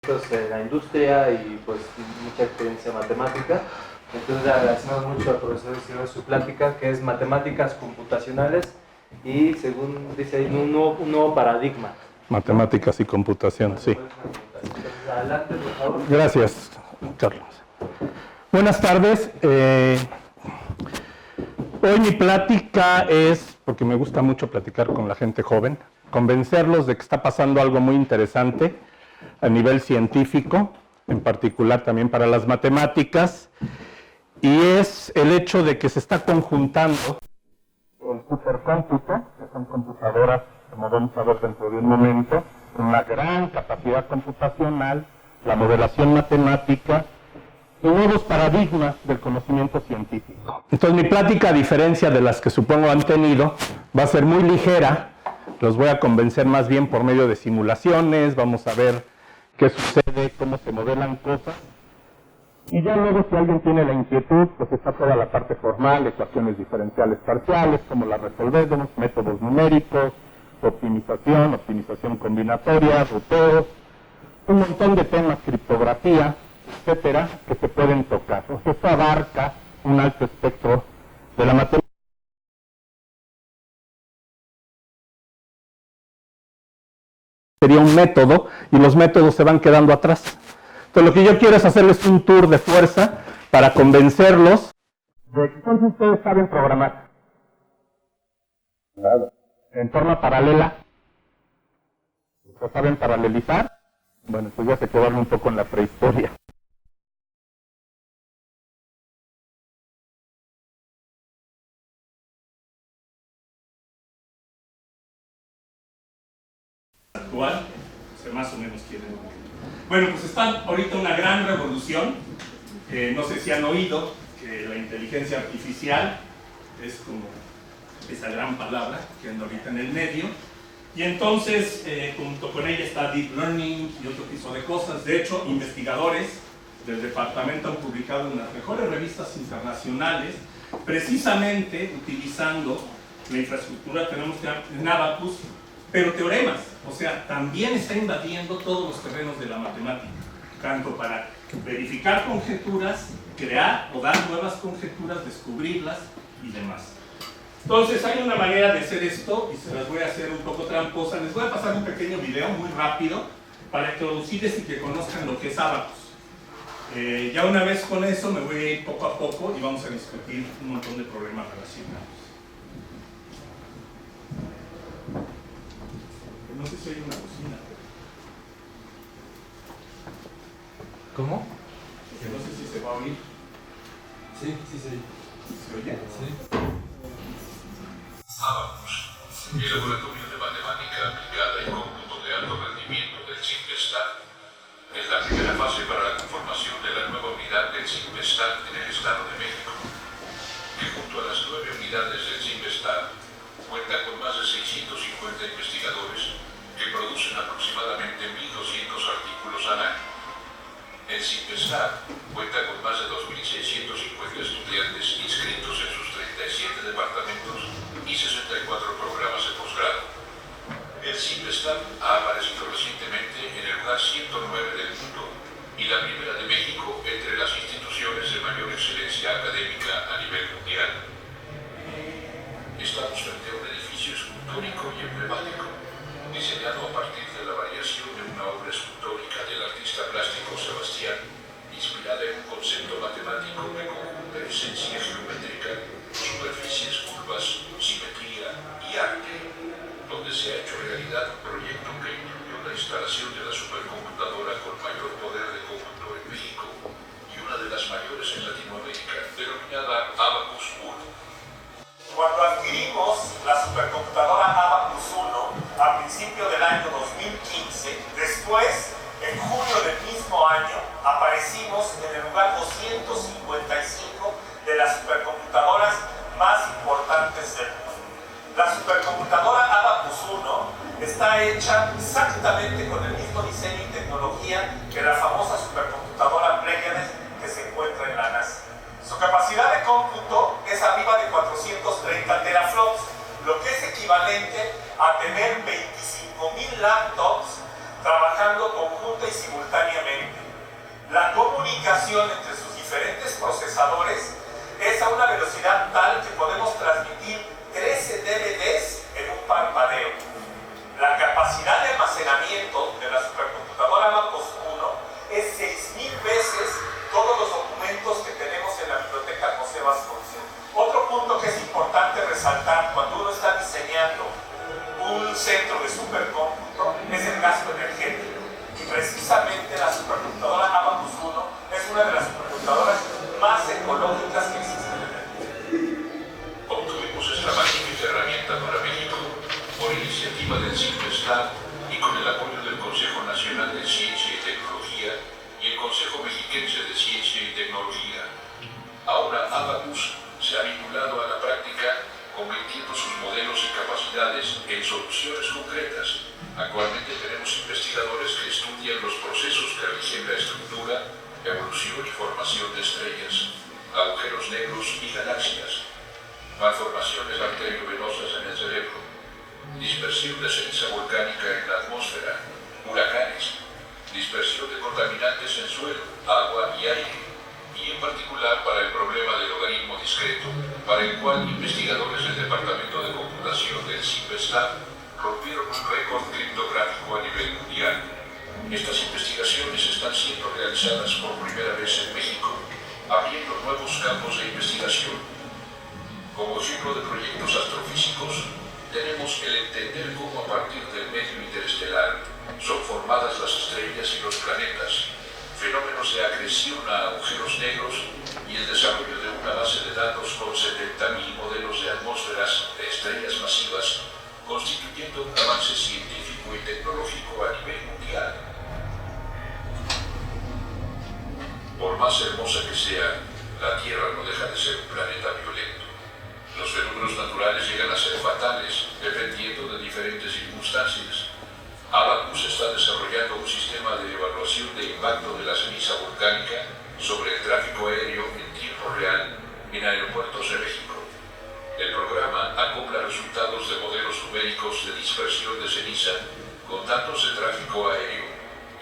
en la industria y pues mucha experiencia matemática. Entonces le agradecemos mucho al profesor Isidro su plática, que es matemáticas computacionales y, según dice ahí, un nuevo paradigma. Matemáticas y computación, sí. Entonces, adelante, por favor. Gracias, Carlos. Buenas tardes. Hoy mi plática es, porque me gusta mucho platicar con la gente joven, convencerlos de que está pasando algo muy interesante a nivel científico, en particular también para las matemáticas, y es el hecho de que se está conjuntando el supercómputo, que son computadoras, como vamos a ver dentro de un momento, con una gran capacidad computacional, la modelación matemática y nuevos paradigmas del conocimiento científico. Entonces mi plática, a diferencia de las que supongo han tenido, va a ser muy ligera. Los voy a convencer más bien por medio de simulaciones, vamos a ver qué sucede, cómo se modelan cosas. Y ya luego, si alguien tiene la inquietud, pues está toda la parte formal, ecuaciones diferenciales parciales, cómo las resolvemos, métodos numéricos, optimización combinatoria, ruteos, un montón de temas, criptografía, etcétera, que se pueden tocar. O sea, esto abarca un alto espectro de la materia. Sería un método, y los métodos se van quedando atrás. Entonces lo que yo quiero es hacerles un tour de fuerza para convencerlos de que entonces ustedes saben programar. Claro. En forma paralela. ¿Lo saben paralelizar? Bueno, pues ya se quedaron un poco en la prehistoria. Actual, más o menos quieren. Bueno, pues está ahorita una gran revolución. No sé si han oído que la inteligencia artificial es como esa gran palabra que anda ahorita en el medio. Y entonces, junto con ella está Deep Learning y otro tipo de cosas. De hecho, investigadores del departamento han publicado en las mejores revistas internacionales, precisamente utilizando la infraestructura que tenemos en Abacus, pero teoremas. O sea, también está invadiendo todos los terrenos de la matemática, tanto para verificar conjeturas, crear o dar nuevas conjeturas, descubrirlas y demás. Entonces hay una manera de hacer esto y se las voy a hacer un poco tramposa. Les voy a pasar un pequeño video muy rápido para introducirles y que conozcan lo que es Abacus. Ya una vez con eso me voy a ir poco a poco y vamos a discutir un montón de problemas relacionados. No sé si hay una bocina. ¿Cómo? Que no sé si se va a oír. Sí, sí, sí. ¿Se oye? Sí. Abacus, el laboratorio de matemática aplicada y cómputo de alto rendimiento del CIMPESTAT, es la primera fase para la conformación de la nueva unidad del CIMPESTAT en el Estado de México, que junto a las 9 unidades del CIMPESTAT cuenta con más de 650 investigadores que producen aproximadamente 1.200 artículos al año. El CIMPESTAT cuenta con más de 2.650 estudiantes inscritos en sus 37 departamentos y 64 programas de posgrado. El CIMPESTAT ha aparecido recientemente en el lugar 109 del mundo y la primera de México entre las instituciones de mayor excelencia académica a nivel mundial. Estamos frente a un edificio escultórico y emblemático, diseñado a partir de la variación de una obra escultórica del artista plástico Sebastián, inspirada en un concepto matemático de conjunta esencia geométrica, superficies curvas, simetría y arte, donde se ha hecho realidad un proyecto que incluyó la instalación de la supercomputadora con mayor poder de cómputo en México y una de las mayores en Latinoamérica, denominada Abacus 1. Cuando adquirimos la supercomputadora Abacus 1 a principio del año 2015, después, en julio del mismo año, aparecimos en el lugar 255 de las supercomputadoras más importantes del mundo. La supercomputadora Abacus 1 está hecha exactamente con el mismo diseño y tecnología que la famosa supercomputadora Pleiades que se encuentra en la NASA. Su capacidad de cómputo es arriba de 430 teraflops, lo que es equivalente a tener 25,000 laptops trabajando conjunta y simultáneamente. La comunicación entre sus diferentes procesadores es a una velocidad tal que podemos transmitir 13 DVDs en un parpadeo. La capacidad de almacenamiento de la supercomputadora Abacus 1 es 6,000 veces todos los documentos que tenemos en la biblioteca José Vasconcelos. Otro punto que es importante resaltar cuando uno está diseñando un centro de supercómputo es el gasto energético. Y precisamente la supercomputadora Abacus 1 es una de las supercomputadoras más ecológicas que existen en el mundo. Obtuvimos esta magnífica herramienta para México por iniciativa del CIMPESTAD y con el apoyo del Consejo Nacional de Ciencia y Tecnología y el Consejo Mexiquense de Ciencia y Tecnología. Ahora Abacus se ha vinculado a la práctica, convirtiendo sus modelos y capacidades en soluciones concretas. Actualmente tenemos investigadores que estudian los procesos que rigen la estructura, evolución y formación de estrellas, agujeros negros y galaxias, malformaciones arteriovenosas en el cerebro, dispersión de ceniza volcánica en la atmósfera, huracanes, dispersión de contaminantes en suelo, agua y aire, y en particular para el problema del logaritmo discreto, para el cual investigadores del Departamento de Computación del CIMPESTAD rompieron un récord criptográfico a nivel mundial. Estas investigaciones están siendo realizadas por primera vez en México, abriendo nuevos campos de investigación. Como ejemplo de proyectos astrofísicos, tenemos el entender cómo a partir del medio interestelar son formadas las estrellas y los planetas, fenómenos de acreción a agujeros negros y el desarrollo de una base de datos con 70.000 modelos de atmósferas de estrellas masivas, constituyendo un avance científico y tecnológico a nivel mundial. Por más hermosa que sea, la Tierra no deja de ser un planeta violento. Los fenómenos naturales llegan a ser fatales, dependiendo de diferentes circunstancias. Abacus está desarrollando un sistema de evaluación de impacto de la ceniza volcánica sobre el tráfico aéreo en tiempo real en aeropuertos de México. El programa acopla resultados de modelos numéricos de dispersión de ceniza con datos de tráfico aéreo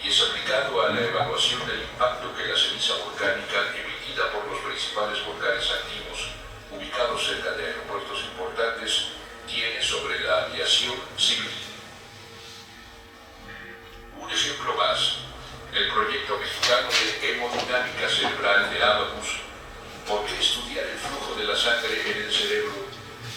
y es aplicado a la evaluación del impacto que la ceniza volcánica emitida por los principales volcanes activos ubicados cerca de aeropuertos importantes tiene sobre la aviación civil. Un ejemplo más, el proyecto mexicano de hemodinámica cerebral de Abacus. ¿Por qué estudiar el flujo de la sangre en el cerebro?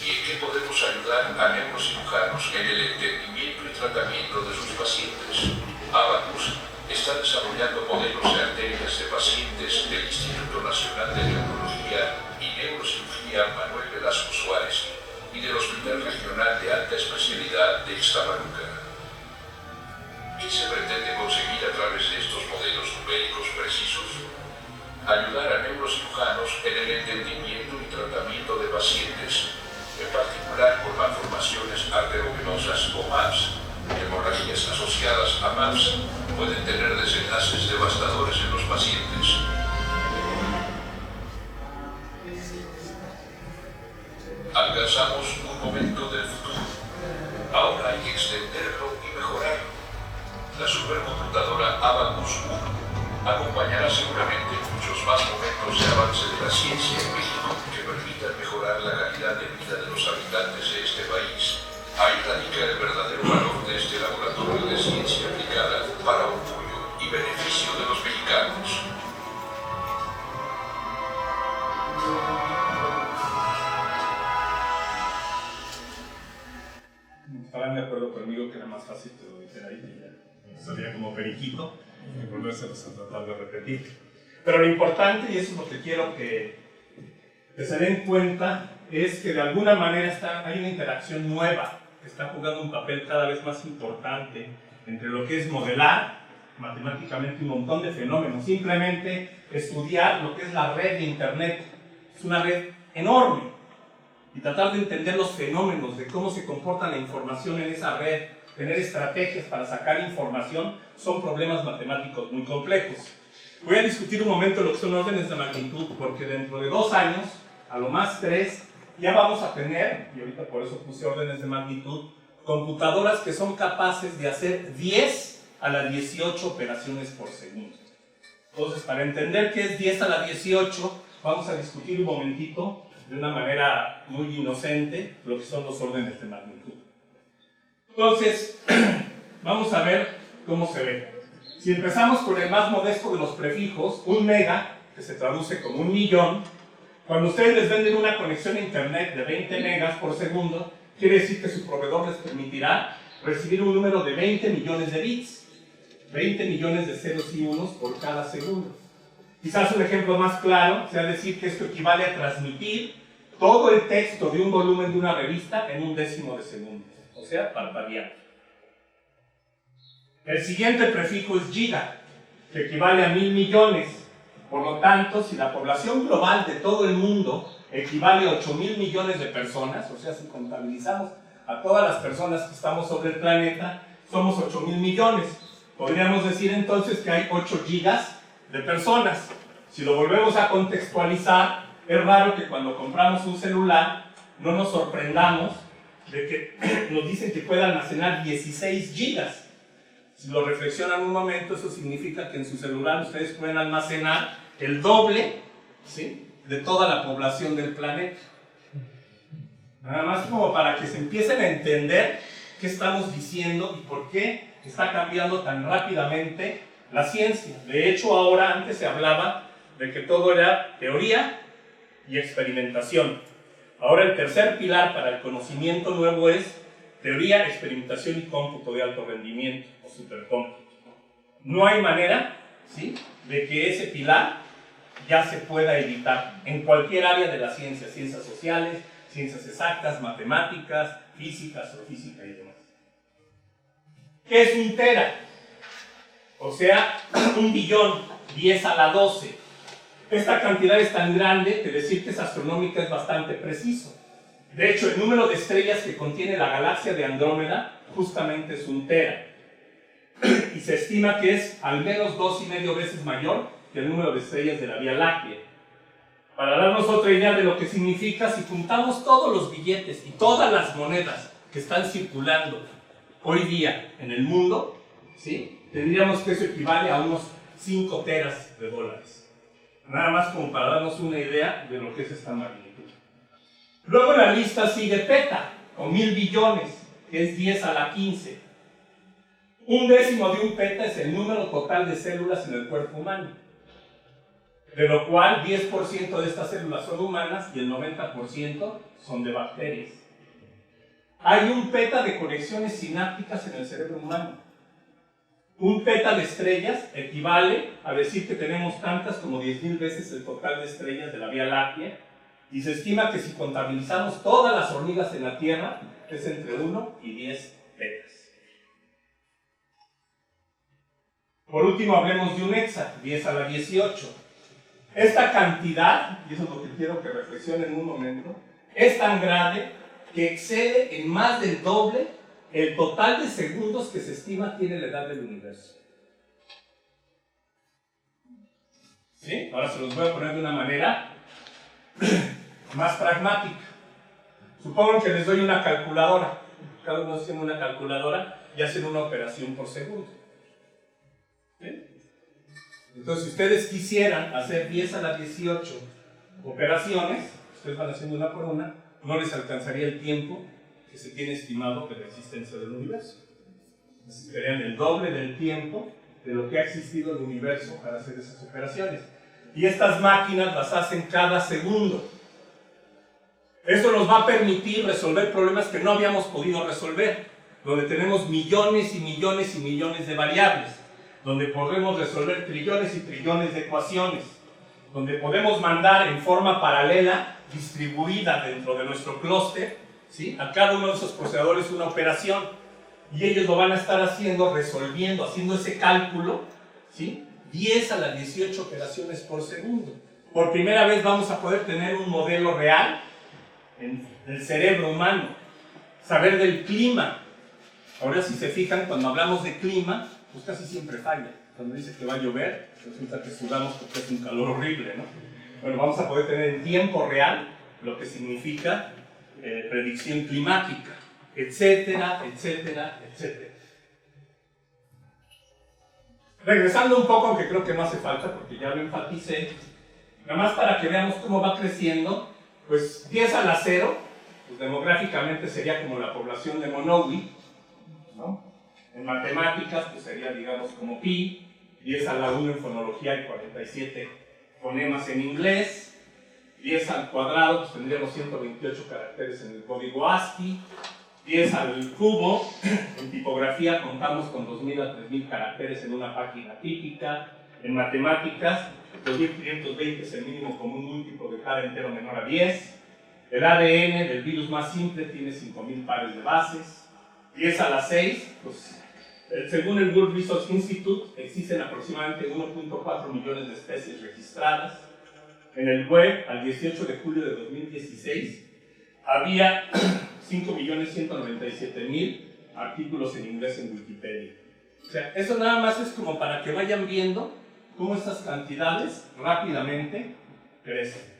¿Y en qué podemos ayudar a neurocirujanos en el entendimiento y tratamiento de sus pacientes? Abacus está desarrollando modelos de arterias de pacientes del Instituto Nacional de Neurología y Neurocirugía Manuel Velasco Suárez y del Hospital Regional de Alta Especialidad de Ixtapaluca. ¿Qué se pretende conseguir a través de estos modelos numéricos precisos? Ayudar a neurocirujanos en el entendimiento y tratamiento de pacientes, en particular con malformaciones arteriovenosas o MAPS. Hemorragias asociadas a MAPS pueden tener desenlaces devastadores en los pacientes. Alcanzamos un momento del futuro. Ahora hay que extenderlo y mejorarlo. La supercomputadora Abacus 1 acompañará seguramente muchos más momentos de avance de la ciencia en México que permitan mejorar la calidad de vida de los habitantes de este país. Ahí radica el verdadero valor de este laboratorio de ciencia aplicada para orgullo y beneficio de los mexicanos. Estarán de acuerdo conmigo que era más fácil que lo dijera ahí, que ya salía como periquito y volvérselos a tratar de repetir. Pero lo importante, y eso es lo que quiero que se den cuenta, es que de alguna manera hay una interacción nueva que está jugando un papel cada vez más importante entre lo que es modelar matemáticamente un montón de fenómenos, simplemente estudiar lo que es la red de Internet. Es una red enorme, y tratar de entender los fenómenos, de cómo se comporta la información en esa red, tener estrategias para sacar información, son problemas matemáticos muy complejos. Voy a discutir un momento lo que son órdenes de magnitud, porque dentro de 2 años, a lo más 3, ya vamos a tener, y ahorita por eso puse órdenes de magnitud, computadoras que son capaces de hacer 10 a la 18 operaciones por segundo. Entonces, para entender qué es 10 a la 18, vamos a discutir un momentito, de una manera muy inocente, lo que son los órdenes de magnitud. Entonces, vamos a ver cómo se ve. Si empezamos con el más modesto de los prefijos, 1 mega, que se traduce como 1 millón, cuando ustedes les venden una conexión a internet de 20 megas por segundo, quiere decir que su proveedor les permitirá recibir un número de 20 millones de bits, 20 millones de ceros y unos por cada segundo. Quizás un ejemplo más claro sea decir que esto equivale a transmitir todo el texto de un volumen de una revista en 1/10 de segundo, o sea, parpadeando. El siguiente prefijo es giga, que equivale a 1000 millones. Por lo tanto, si la población global de todo el mundo equivale a 8.000 millones de personas, o sea, si contabilizamos a todas las personas que estamos sobre el planeta, somos 8.000 millones. Podríamos decir entonces que hay 8 gigas de personas. Si lo volvemos a contextualizar, es raro que cuando compramos un celular no nos sorprendamos de que nos dicen que puede almacenar 16 gigas. Si lo reflexionan un momento, eso significa que en su celular ustedes pueden almacenar el doble, ¿sí?, de toda la población del planeta. Nada más como para que se empiecen a entender qué estamos diciendo y por qué está cambiando tan rápidamente la ciencia. De hecho, ahora antes se hablaba de que todo era teoría y experimentación. Ahora el tercer pilar para el conocimiento nuevo es teoría, experimentación y cómputo de alto rendimiento o supercómputo. No hay manera, ¿sí?, de que ese pilar ya se pueda evitar en cualquier área de la ciencia, ciencias sociales, ciencias exactas, matemáticas, física, astrofísica y demás. ¿Qué es un tera? O sea, 1 billón, 10 a la 12. Esta cantidad es tan grande que decir que es astronómica es bastante preciso. De hecho, el número de estrellas que contiene la galaxia de Andrómeda justamente es 1 tera. Y se estima que es al menos 2,5 veces mayor que el número de estrellas de la Vía Láctea. Para darnos otra idea de lo que significa, si juntamos todos los billetes y todas las monedas que están circulando hoy día en el mundo, ¿sí?, tendríamos que eso equivale a unos 5 teras de dólares. Nada más como para darnos una idea de lo que es esta magnitud. Luego en la lista sigue peta, con 1000 billones, que es 10 a la 15. 1/10 de un peta es el número total de células en el cuerpo humano, de lo cual 10% de estas células son humanas y el 90% son de bacterias. Hay 1 peta de conexiones sinápticas en el cerebro humano. 1 peta de estrellas equivale a decir que tenemos tantas como 10.000 veces el total de estrellas de la Vía Láctea, y se estima que si contabilizamos todas las hormigas en la Tierra, es entre 1 y 10 petas. Por último, hablemos de un hexa, 10 a la 18. Esta cantidad, y eso es lo que quiero que reflexionen un momento, es tan grande que excede en más del doble el total de segundos que se estima tiene la edad del universo. ¿Sí? Ahora se los voy a poner de una manera más pragmática. Supongan que les doy una calculadora. Cada uno tiene una calculadora y hacen una operación por segundo. ¿Sí? Entonces, si ustedes quisieran hacer 10 a la 18 operaciones, ustedes van haciendo una por una, no les alcanzaría el tiempo que se tiene estimado de la existencia del universo. Necesitarían el doble del tiempo de lo que ha existido el universo para hacer esas operaciones. Y estas máquinas las hacen cada segundo. Eso nos va a permitir resolver problemas que no habíamos podido resolver, donde tenemos millones y millones y millones de variables, donde podemos resolver trillones y trillones de ecuaciones, donde podemos mandar en forma paralela, distribuida dentro de nuestro clúster, ¿sí?, a cada uno de esos procesadores una operación, y ellos lo van a estar haciendo, resolviendo, haciendo ese cálculo, ¿sí?, 10 a las 18 operaciones por segundo. Por primera vez vamos a poder tener un modelo real del cerebro humano, saber del clima. Ahora, si se fijan, cuando hablamos de clima, pues casi siempre falla. Cuando dice que va a llover, resulta que sudamos porque es un calor horrible, ¿no? Bueno, vamos a poder tener en tiempo real lo que significa predicción climática, etcétera, etcétera, etcétera. Regresando un poco, aunque creo que no hace falta, porque ya lo enfaticé, nada más para que veamos cómo va creciendo, pues 10 a la 0, pues demográficamente sería como la población de Monowi, ¿no? En matemáticas, pues sería, digamos, como pi, 10 a la 1 en fonología y 47 fonemas en inglés, 10 al cuadrado, pues tendríamos 128 caracteres en el código ASCII, 10 al cubo, en tipografía contamos con 2.000 a 3.000 caracteres en una página típica, en matemáticas, 2.520 es el mínimo común múltiplo de cada entero menor a 10, el ADN del virus más simple tiene 5.000 pares de bases, 10 a la 6, pues según el World Resource Institute existen aproximadamente 1.4 millones de especies registradas. En el web, al 18 de julio de 2016, había 5.197.000 artículos en inglés en Wikipedia. O sea, eso nada más es como para que vayan viendo cómo estas cantidades rápidamente crecen.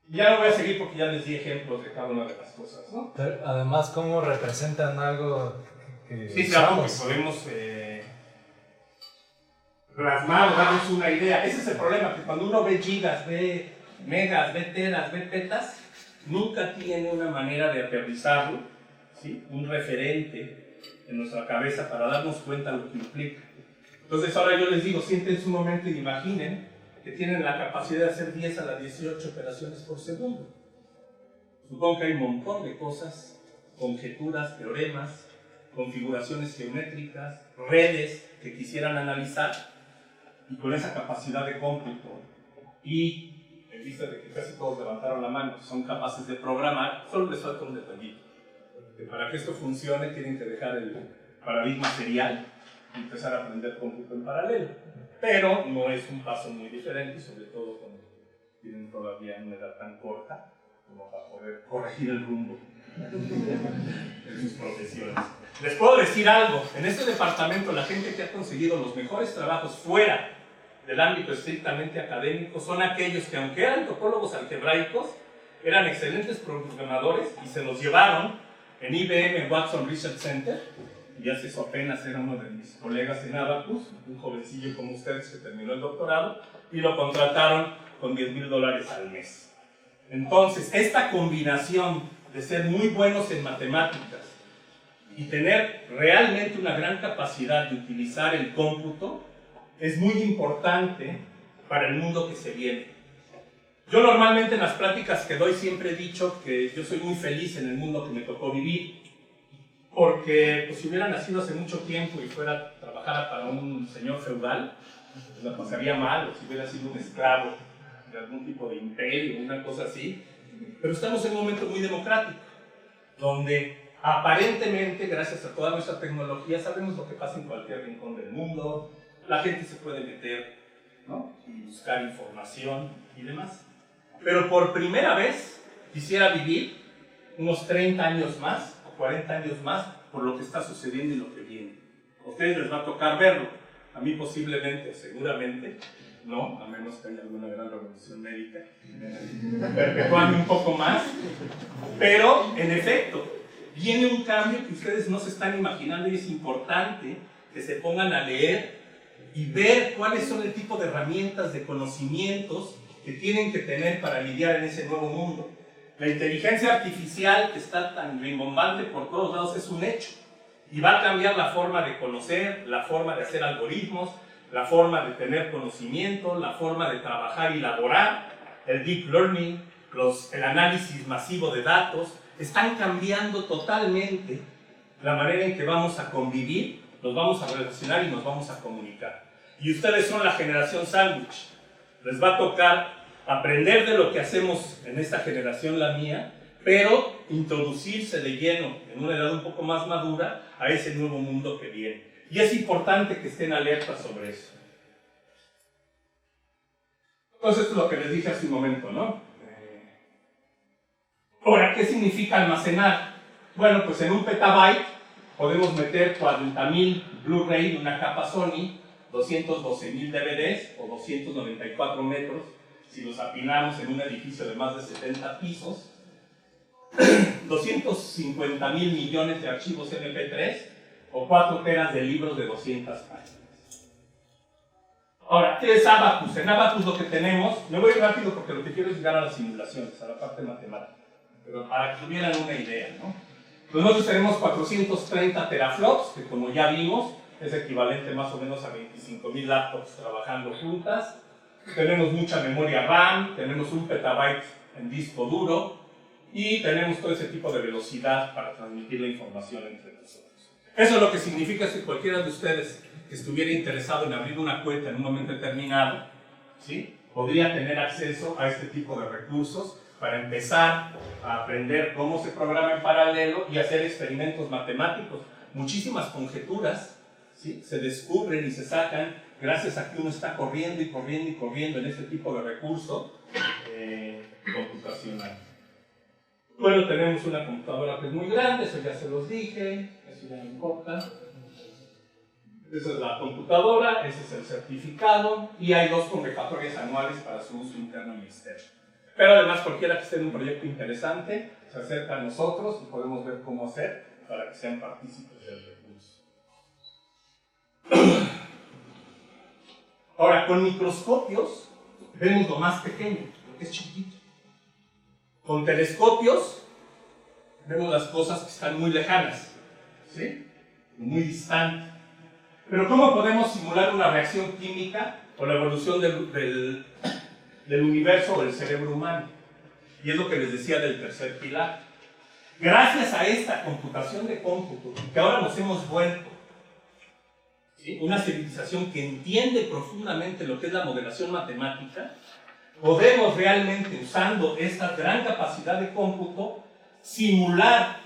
Ya no voy a seguir porque ya les di ejemplos de cada una de las cosas, ¿no? Pero además, ¿cómo representan algo que Sí, es algo que usamos? podemos plasmar o darnos una idea. Ese es el problema, que cuando uno ve gigas, ve megas, ve teras, ve petas, nunca tiene una manera de aterrizarlo, ¿sí? Un referente en nuestra cabeza para darnos cuenta de lo que implica. Entonces ahora yo les digo, siéntense un momento y imaginen que tienen la capacidad de hacer 10 a la 18 operaciones por segundo. Supongo que hay un montón de cosas, conjeturas, teoremas, configuraciones geométricas, redes que quisieran analizar, y con esa capacidad de cómputo y en vista de que casi todos levantaron la mano, son capaces de programar, solo les falta un detallito. Que para que esto funcione tienen que dejar el paradigma serial y empezar a aprender cómputo en paralelo. Pero no es un paso muy diferente, sobre todo cuando tienen todavía una edad tan corta como para poder corregir el rumbo en sus profesiones. Les puedo decir algo, en este departamento la gente que ha conseguido los mejores trabajos fuera del ámbito estrictamente académico son aquellos que, aunque eran topólogos algebraicos, eran excelentes programadores y se los llevaron en IBM Watson Research Center, y hace eso apenas era uno de mis colegas en Abacus, un jovencillo como ustedes que terminó el doctorado, y lo contrataron con $10,000 al mes. Entonces, esta combinación de ser muy buenos en matemáticas y tener realmente una gran capacidad de utilizar el cómputo es muy importante para el mundo que se viene. Yo normalmente en las pláticas que doy siempre he dicho que yo soy muy feliz en el mundo que me tocó vivir, porque pues, si hubiera nacido hace mucho tiempo y fuera trabajara para un señor feudal, pues la pasaría mal, o si hubiera sido un esclavo de algún tipo de imperio, una cosa así. Pero estamos en un momento muy democrático, donde aparentemente, gracias a toda nuestra tecnología, sabemos lo que pasa en cualquier rincón del mundo, la gente se puede meter, ¿no? Y buscar información y demás. Pero por primera vez quisiera vivir unos 30 años más, o 40 años más, por lo que está sucediendo y lo que viene. A ustedes les va a tocar verlo, a mí posiblemente, seguramente, no, a menos que haya alguna gran revolución médica, perpetuando un poco más, pero en efecto, viene un cambio que ustedes no se están imaginando y es importante que se pongan a leer y ver cuáles son el tipo de herramientas, de conocimientos que tienen que tener para lidiar en ese nuevo mundo. La inteligencia artificial que está tan rimbombante por todos lados es un hecho y va a cambiar la forma de conocer, la forma de hacer algoritmos, la forma de tener conocimiento, la forma de trabajar y laborar, el deep learning, el análisis masivo de datos, están cambiando totalmente la manera en que vamos a convivir, nos vamos a relacionar y nos vamos a comunicar. Y ustedes son la generación sándwich. Les va a tocar aprender de lo que hacemos en esta generación, la mía, pero introducirse de lleno en una edad un poco más madura a ese nuevo mundo que viene. Y es importante que estén alertas sobre eso. Entonces, esto es lo que les dije hace un momento, ¿no? Ahora, ¿qué significa almacenar? Bueno, pues en un petabyte podemos meter 40,000 Blu-ray de una capa Sony, 212,000 DVDs o 294 metros, si los apilamos en un edificio de más de 70 pisos, 250,000 millones de archivos MP3 o 4 teras de libros de 200 páginas. Ahora, ¿qué es Abacus? En Abacus lo que tenemos, me voy rápido porque lo que quiero es llegar a las simulaciones, a la parte matemática, pero para que tuvieran una idea, ¿no? Pues nosotros tenemos 430 teraflops, que como ya vimos, es equivalente más o menos a 25,000 laptops trabajando juntas. Tenemos mucha memoria RAM, tenemos 1 petabyte en disco duro y tenemos todo ese tipo de velocidad para transmitir la información entre nosotros. Eso es lo que significa que cualquiera de ustedes que estuviera interesado en abrir una cuenta en un momento determinado, ¿sí?, podría tener acceso a este tipo de recursos para empezar a aprender cómo se programa en paralelo y hacer experimentos matemáticos. Muchísimas conjeturas, ¿sí?, se descubren y se sacan gracias a que uno está corriendo y corriendo y corriendo en este tipo de recurso computacional. Bueno, tenemos una computadora que es muy grande, eso ya se los dije, eso ya no importa. Esa es la computadora, ese es el certificado y hay 2 convocatorias anuales para su uso interno y externo. Pero además cualquiera que esté en un proyecto interesante se acerca a nosotros y podemos ver cómo hacer para que sean partícipes del recurso. Ahora, con microscopios vemos lo más pequeño, lo que es chiquito. Con telescopios vemos las cosas que están muy lejanas, ¿sí?, muy distantes. Pero ¿cómo podemos simular una reacción química o la evolución del universo o del cerebro humano? Y es lo que les decía del tercer pilar. Gracias a esta computación de cómputo, que ahora nos hemos vuelto, ¿sí?, una civilización que entiende profundamente lo que es la modelación matemática, podemos realmente, usando esta gran capacidad de cómputo, simular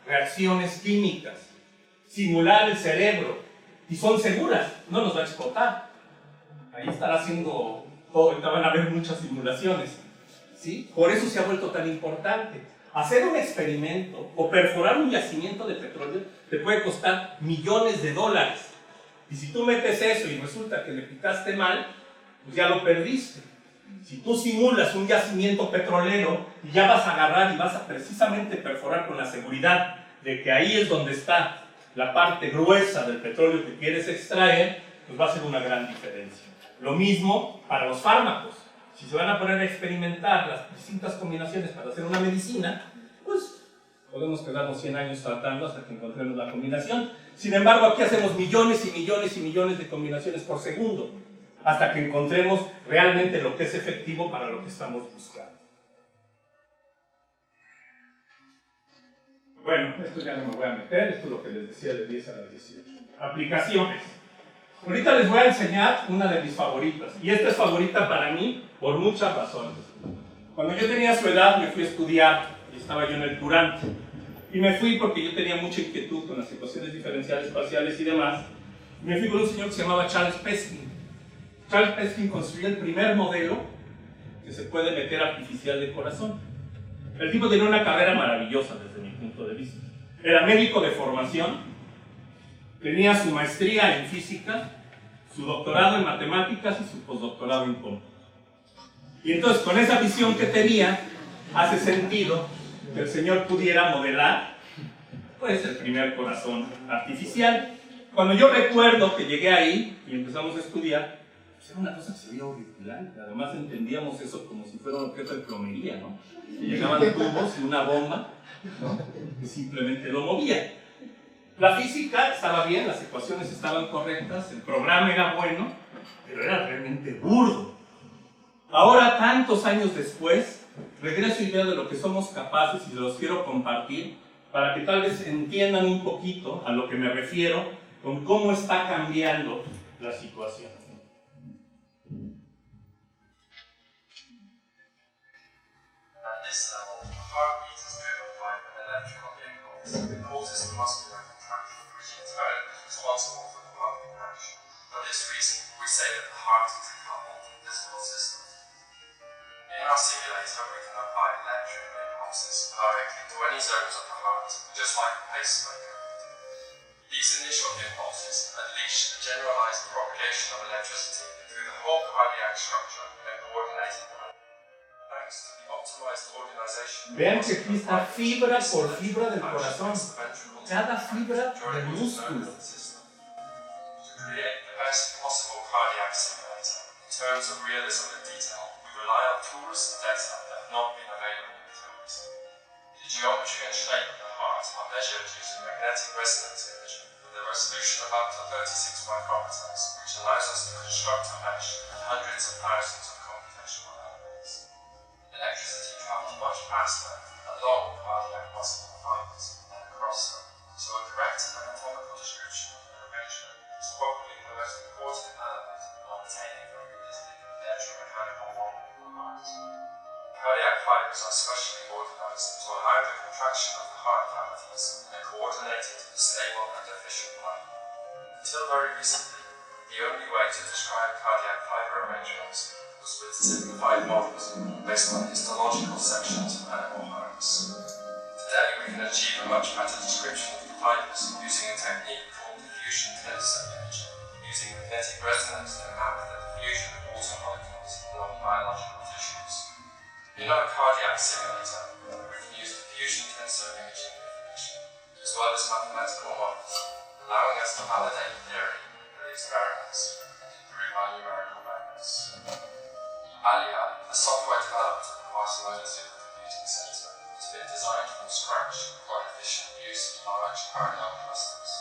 reacciones químicas, simular el cerebro, y son seguras, no nos va a explotar. Ahí estará haciendo todo, ahorita van a ver muchas simulaciones, ¿sí? Por eso se ha vuelto tan importante. Hacer un experimento o perforar un yacimiento de petróleo te puede costar millones de dólares. Y si tú metes eso y resulta que le picaste mal, pues ya lo perdiste. Si tú simulas un yacimiento petrolero y ya vas a agarrar y vas a precisamente perforar con la seguridad de que ahí es donde está la parte gruesa del petróleo que quieres extraer, pues va a ser una gran diferencia. Lo mismo para los fármacos. Si se van a poner a experimentar las distintas combinaciones para hacer una medicina, pues podemos quedarnos 100 años tratando hasta que encontremos la combinación. Sin embargo, aquí hacemos millones y millones y millones de combinaciones por segundo, hasta que encontremos realmente lo que es efectivo para lo que estamos buscando. Bueno, esto ya no me voy a meter, esto es lo que les decía de 10 a la 18. Aplicaciones. Ahorita les voy a enseñar una de mis favoritas, y esta es favorita para mí por muchas razones. Cuando yo tenía su edad me fui a estudiar, y estaba yo en el Durante, y me fui porque yo tenía mucha inquietud con las ecuaciones diferenciales parciales y demás. Me fui con un señor que se llamaba Charles Peskin. Charles Peskin construyó el primer modelo que se puede meter artificial de corazón. El tipo tenía una carrera maravillosa desde mi punto de vista. Era médico de formación, tenía su maestría en física, su doctorado en matemáticas y su postdoctorado en cómputo. Y entonces con esa visión que tenía, hace sentido que el señor pudiera modelar pues el primer corazón artificial. Cuando yo recuerdo que llegué ahí y empezamos a estudiar, pues era una cosa que se veía horripilante. Además entendíamos eso como si fuera un objeto de plomería, ¿no? Y llegaban tubos y una bomba, ¿no?, que simplemente lo movía. La física estaba bien, las ecuaciones estaban correctas, el programa era bueno, pero era realmente burdo. Ahora, tantos años después, regreso y veo de lo que somos capaces y los quiero compartir para que tal vez entiendan un poquito a lo que me refiero con cómo está cambiando la situación. At this level, the heartbeat is driven by an electrical impulse. It causes the muscular contraction, which in turn is responsible for the pumping action. For this reason, we say that the heart is a coupled, invisible system. In our simulator, we can apply electric impulses directly to any zones of the heart, just like a pacemaker. These initial impulses unleash a generalized propagation of electricity through the whole cardiac structure in a coordinated manner. Thanks to the optimized organization. Vean que aquí está fibra por fibra del corazón. cada fibra del músculo. To create the best possible cardiac simulator, in terms of realism and detail, we rely on tools and data that have not been available until recently. The geometry and shape of the heart are measured using magnetic resonance imaging with a resolution of up to 36 micrometers, which allows us to construct a mesh with hundreds of thousands of computational elements. Electricity travels much faster along cardiac muscle fibers than across them, so a correct anatomical description of the arrangement is probably the most important element in obtaining a realistic electromechanical model of the heart. Cardiac fibers are specially organized to allow the contraction of the heart cavities in a coordinated, stable and efficient way. Until very recently, the only way to describe cardiac fiber arrangements was with simplified models based on histological sections of animal hearts. Today we can achieve a much better description of the fibers using a technique called diffusion tensor imaging, using magnetic resonance to map the diffusion of water molecules along biological tissues. In our cardiac simulator, we can use diffusion tensor imaging information, as well as mathematical models, allowing us to validate the theory with experiments and improve our numerical methods. Alia, a software developed at the Barcelona Supercomputing Center, has been designed from scratch for efficient use of large parallel clusters.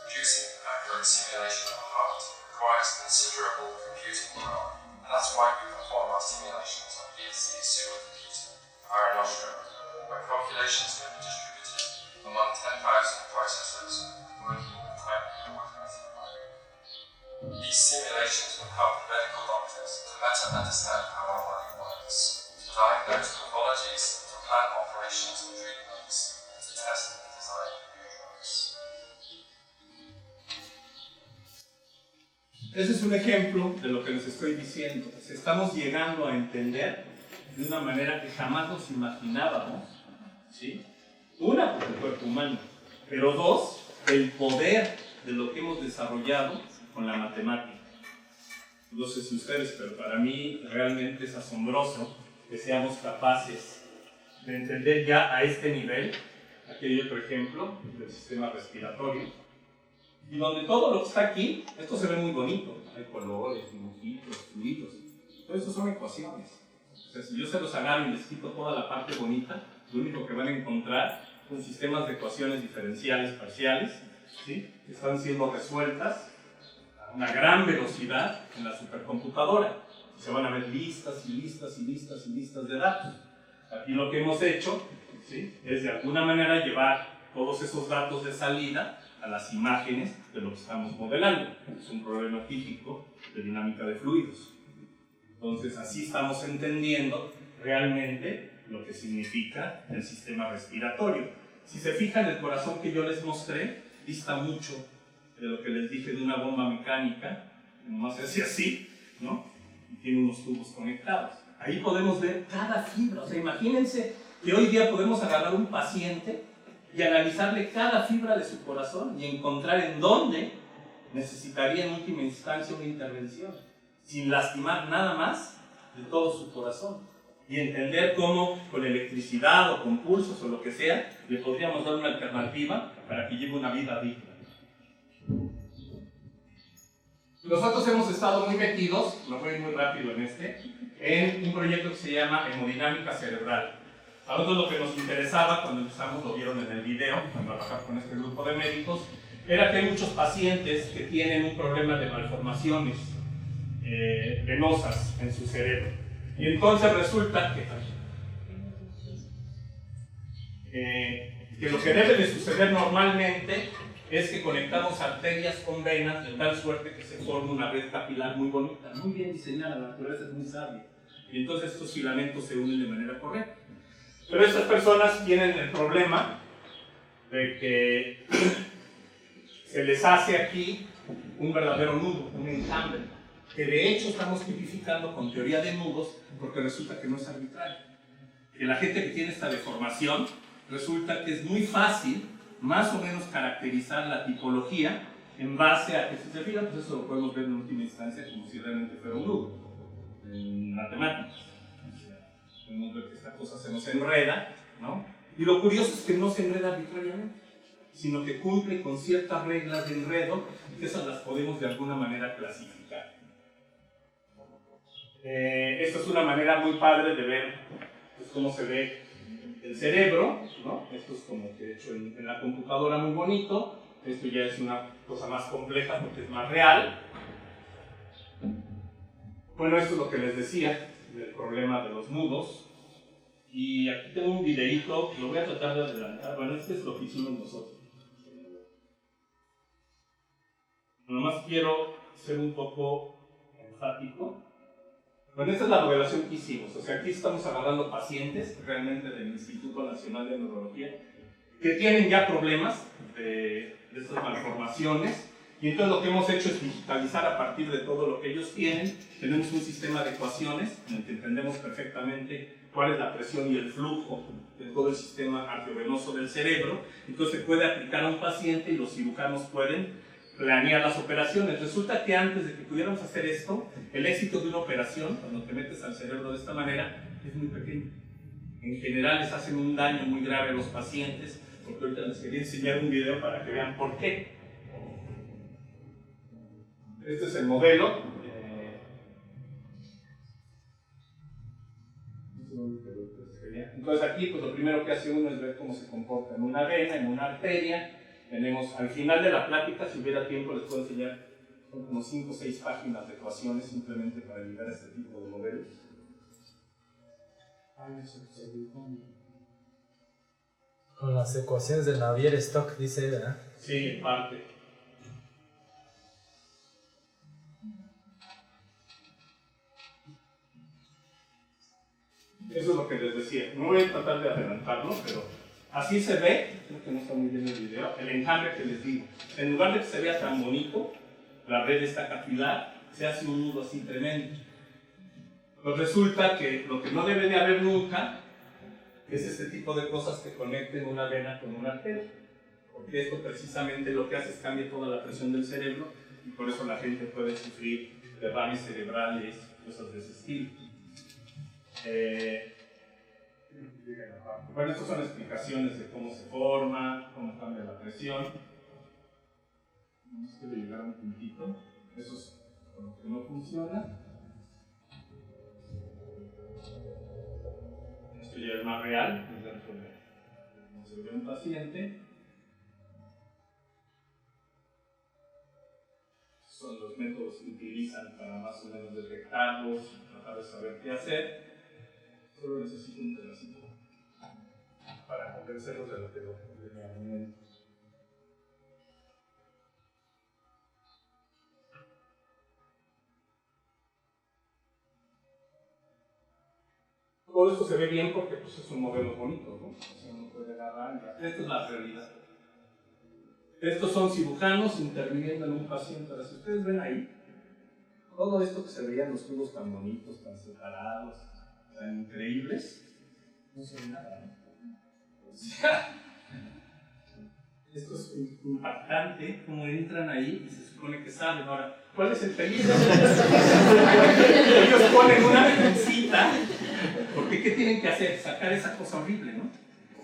Producing an accurate simulation of a heart requires considerable computing power, and that's why we perform our simulations on BSC's supercomputer, Mare Nostrum, where calculations can be distributed among 10,000 processors working with tightly coordinated environment. These simulations will help medical doctors to better understand how our body works, to diagnose pathologies, to plan operations and treatments, and to test and design new drugs. Ese es un ejemplo de lo que les estoy diciendo. Estamos llegando a entender de una manera que jamás nos imaginábamos, ¿sí? Una, por el cuerpo humano, pero dos, el poder de lo que hemos desarrollado con la matemática. No sé si ustedes, pero para mí realmente es asombroso que seamos capaces de entender ya a este nivel. Aquí hay otro ejemplo del sistema respiratorio, y donde todo lo que está aquí, esto se ve muy bonito, hay colores, dibujitos, fluidos, todo eso son ecuaciones. O sea, si yo se los agarro y les quito toda la parte bonita, lo único que van a encontrar son sistemas de ecuaciones diferenciales parciales, ¿sí?, que están siendo resueltas a una gran velocidad en la supercomputadora. Se van a ver listas y listas y listas y listas de datos. Aquí lo que hemos hecho, ¿sí?, es de alguna manera llevar todos esos datos de salida a las imágenes de lo que estamos modelando. Es un problema típico de dinámica de fluidos. Entonces así estamos entendiendo realmente lo que significa el sistema respiratorio. Si se fijan, el corazón que yo les mostré dista mucho de lo que les dije de una bomba mecánica, nomás se hace así, ¿no?, y tiene unos tubos conectados. Ahí podemos ver cada fibra. O sea, imagínense que hoy día podemos agarrar un paciente y analizarle cada fibra de su corazón y encontrar en dónde necesitaría en última instancia una intervención, sin lastimar nada más de todo su corazón, y entender cómo con electricidad o con pulsos o lo que sea le podríamos dar una alternativa para que lleve una vida digna. Nosotros hemos estado muy metidos, me voy muy rápido en un proyecto que se llama hemodinámica cerebral. A nosotros lo que nos interesaba cuando empezamos, lo vieron en el video, cuando trabajar con este grupo de médicos, era que hay muchos pacientes que tienen un problema de malformaciones venosas en su cerebro. Y entonces resulta que lo que debe de suceder normalmente es que conectamos arterias con venas de tal suerte que se forma una red capilar muy bonita, muy bien diseñada, la naturaleza es muy sabia. Y entonces estos filamentos se unen de manera correcta. Pero estas personas tienen el problema de que se les hace aquí un verdadero nudo, un enjambre, que de hecho estamos tipificando con teoría de nudos porque resulta que no es arbitrario. Que la gente que tiene esta deformación, resulta que es muy fácil más o menos caracterizar la tipología en base a que, si se fijan, pues eso lo podemos ver en última instancia como si realmente fuera un nudo en matemáticas. Podemos ver que esta cosa se nos enreda, ¿no? Y lo curioso es que no se enreda arbitrariamente, sino que cumple con ciertas reglas de enredo, que esas las podemos de alguna manera clasificar. Esta es una manera muy padre de ver pues, cómo se ve el cerebro, ¿no? Esto es como que hecho en la computadora muy bonito. Esto ya es una cosa más compleja porque es más real. Bueno, esto es lo que les decía del problema de los nudos. Y aquí tengo un videíto, lo voy a tratar de adelantar. Bueno, este es lo que hicimos nosotros. Nomás quiero ser un poco enfático. Bueno, esta es la revelación que hicimos. O sea, aquí estamos agarrando pacientes realmente del Instituto Nacional de Neurología que tienen ya problemas de estas malformaciones. Y entonces lo que hemos hecho es digitalizar a partir de todo lo que ellos tienen. Tenemos un sistema de ecuaciones en el que entendemos perfectamente cuál es la presión y el flujo de todo el sistema arteriovenoso del cerebro. Entonces se puede aplicar a un paciente y los cirujanos pueden planear las operaciones. Resulta que antes de que pudiéramos hacer esto, el éxito de una operación, cuando te metes al cerebro de esta manera, es muy pequeño. En general les hacen un daño muy grave a los pacientes, porque ahorita les quería enseñar un video para que vean por qué. Este es el modelo. Entonces aquí pues lo primero que hace uno es ver cómo se comporta en una vena, en una arteria. Tenemos al final de la plática, si hubiera tiempo les puedo enseñar, son como 5 o 6 páginas de ecuaciones simplemente para llegar a este tipo de modelos. Con las ecuaciones de Navier-Stokes, dice, ¿verdad? Sí, en parte. Eso es lo que les decía. No voy a tratar de adelantarlo, pero así se ve, creo que no está muy bien el video, el enjambre que les digo. En lugar de que se vea tan bonito, la red esta capilar, se hace un nudo así tremendo. Pues resulta que lo que no debe de haber nunca es este tipo de cosas que conecten una vena con una arteria. Porque esto precisamente lo que hace es cambiar toda la presión del cerebro y por eso la gente puede sufrir derrames cerebrales, cosas de ese estilo. Bueno, estas son explicaciones de cómo se forma, cómo cambia la presión. Vamos a llegar a un puntito. Eso es lo que no funciona. Esto ya es más real, es dentro de cómo se ve un paciente. Son los métodos que utilizan para más o menos detectarlos, tratar de saber qué hacer. Solo necesito un pedacito para convencerlos de lo que de mi argumento. Todo esto se ve bien porque pues, es un modelo bonito, ¿no? O sea, uno puede agarrar y esta es la realidad. Estos son cirujanos interviniendo en un paciente. Ahora, si ustedes ven ahí, todo esto que se veían los tubos tan bonitos, tan separados, tan increíbles, no se ve nada, ¿no? O sea, esto es impactante, como entran ahí y se supone que saben. Ahora, ¿cuál es el peligro? Ellos ponen una pincita, porque ¿qué tienen que hacer? Sacar esa cosa horrible, ¿no?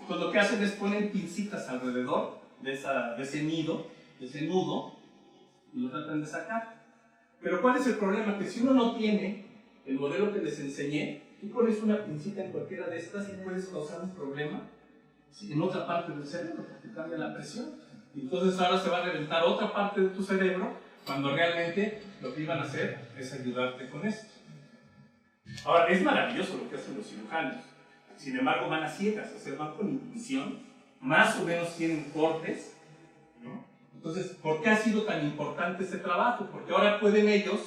Pues lo que hacen es poner pincitas alrededor de ese nido, de ese nudo, y lo tratan de sacar. Pero ¿cuál es el problema? Que si uno no tiene el modelo que les enseñé, tú pones una pincita en cualquiera de estas y puedes causar un problema en otra parte del cerebro, porque cambia la presión. Y entonces ahora se va a reventar otra parte de tu cerebro, cuando realmente lo que iban a hacer es ayudarte con esto. Ahora, es maravilloso lo que hacen los cirujanos. Sin embargo, van a ciegas, o sea, van con intuición, más o menos tienen cortes, ¿no? Entonces, ¿por qué ha sido tan importante este trabajo? Porque ahora pueden ellos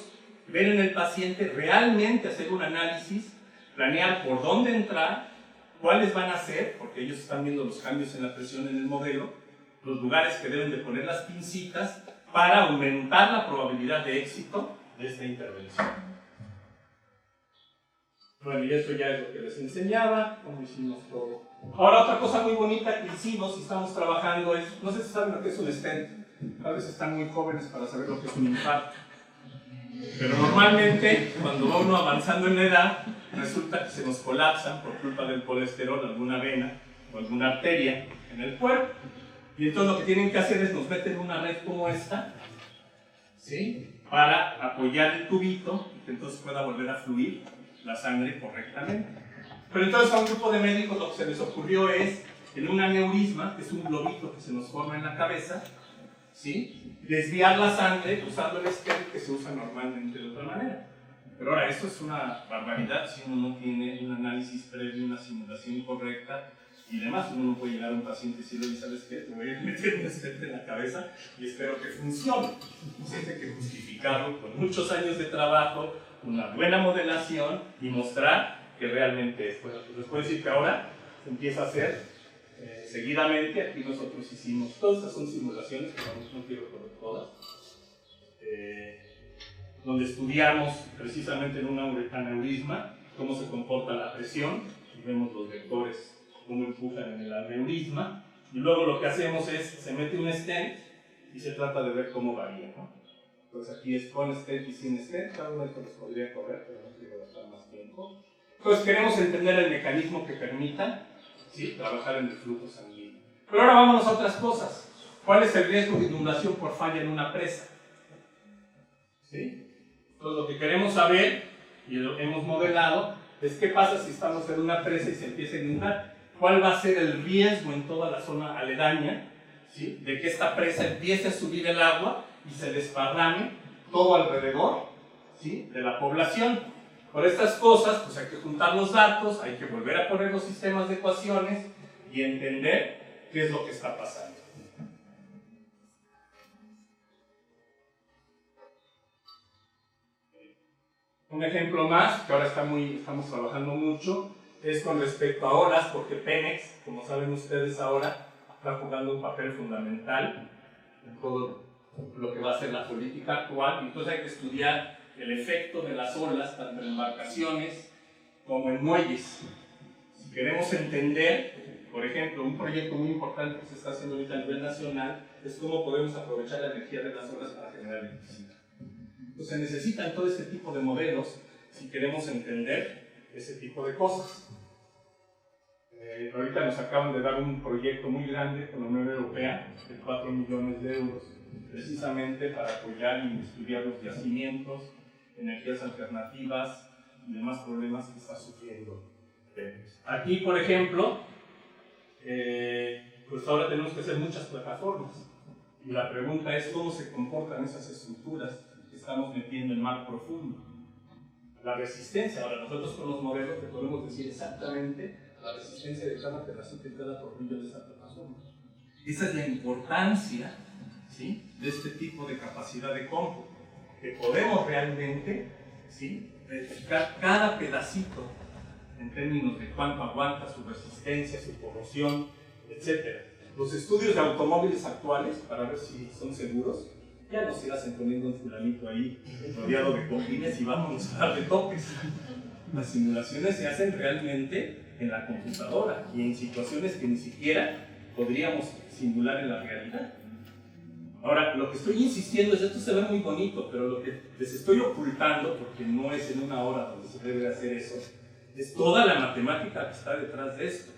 ver en el paciente realmente hacer un análisis, planear por dónde entrar, cuáles van a ser, porque ellos están viendo los cambios en la presión en el modelo, los lugares que deben de poner las pincitas para aumentar la probabilidad de éxito de esta intervención. Bueno, y eso ya es lo que les enseñaba, cómo hicimos todo. Ahora, otra cosa muy bonita que hicimos y estamos trabajando es, no sé si saben lo que es un stent, tal vez están muy jóvenes para saber lo que es un infarto. Pero normalmente, cuando va uno avanzando en la edad, resulta que se nos colapsan por culpa del colesterol alguna vena o alguna arteria en el cuerpo. Y entonces lo que tienen que hacer es nos meten una red como esta, ¿sí? Para apoyar el tubito y que entonces pueda volver a fluir la sangre correctamente. Pero entonces a un grupo de médicos lo que se les ocurrió es, en un aneurisma, que es un globito que se nos forma en la cabeza, ¿sí? Desviar la sangre usando el stent que se usa normalmente de otra manera. Pero ahora, esto es una barbaridad si uno no tiene un análisis previo, una simulación correcta y demás. Uno no puede llegar a un paciente y decirle, ¿sabes qué? Te voy a meter un stent en la cabeza y espero que funcione. Entonces hay que justificarlo con muchos años de trabajo, una buena modelación y mostrar que realmente es. Bueno, pues les puedo decir que ahora se empieza a hacer seguidamente. Aquí nosotros hicimos, todas estas son simulaciones, que no quiero poner todas, donde estudiamos precisamente en un aneurisma cómo se comporta la presión y vemos los vectores cómo empujan en el aneurisma y luego lo que hacemos es, se mete un stent y se trata de ver cómo varía, ¿no? Entonces aquí es con stent y sin stent, cada uno de estos los podría correr, pero no quiero gastar más tiempo. Entonces queremos entender el mecanismo que permita, ¿sí?, trabajar en el flujo sanguíneo. Pero ahora vámonos a otras cosas. ¿Cuál es el riesgo de inundación por falla en una presa? ¿Sí? Entonces lo que queremos saber, y lo hemos modelado, es qué pasa si estamos en una presa y se empieza a inundar. ¿Cuál va a ser el riesgo en toda la zona aledaña, ¿sí?, de que esta presa empiece a subir el agua y se desparrame todo alrededor, ¿sí?, de la población? Por estas cosas, pues hay que juntar los datos, hay que volver a poner los sistemas de ecuaciones y entender qué es lo que está pasando. Un ejemplo más, que ahora estamos trabajando mucho, es con respecto a olas, porque Pemex, como saben ustedes ahora, está jugando un papel fundamental en todo lo que va a ser la política actual, y entonces hay que estudiar el efecto de las olas, tanto en embarcaciones como en muelles. Si queremos entender, por ejemplo, un proyecto muy importante que se está haciendo ahorita a nivel nacional, es cómo podemos aprovechar la energía de las olas para generar electricidad. Entonces se necesitan todo este tipo de modelos si queremos entender ese tipo de cosas. Ahorita nos acaban de dar un proyecto muy grande con la Unión Europea de 4 millones de euros, precisamente para apoyar y estudiar los yacimientos, energías alternativas y demás problemas que está sufriendo. Aquí, por ejemplo, pues ahora tenemos que hacer muchas plataformas. Y la pregunta es cómo se comportan esas estructuras que estamos metiendo en mar profundo. La resistencia, ahora nosotros con los modelos te podemos decir exactamente la resistencia de cada pedacito y cada tornillo de esa plataforma. Esa es la importancia, ¿sí?, de este tipo de capacidad de cómputo, que podemos realmente, ¿sí?, verificar cada pedacito en términos de cuánto aguanta, su resistencia, su corrosión, etc. Los estudios de automóviles actuales, para ver si son seguros, ya no se hacen poniendo un fulanito ahí rodeado de cojines y vamos a darle toques. Las simulaciones se hacen realmente en la computadora y en situaciones que ni siquiera podríamos simular en la realidad. Ahora, lo que estoy insistiendo es, esto se ve muy bonito, pero lo que les estoy ocultando, porque no es en una hora donde se debe hacer eso, es toda la matemática que está detrás de esto.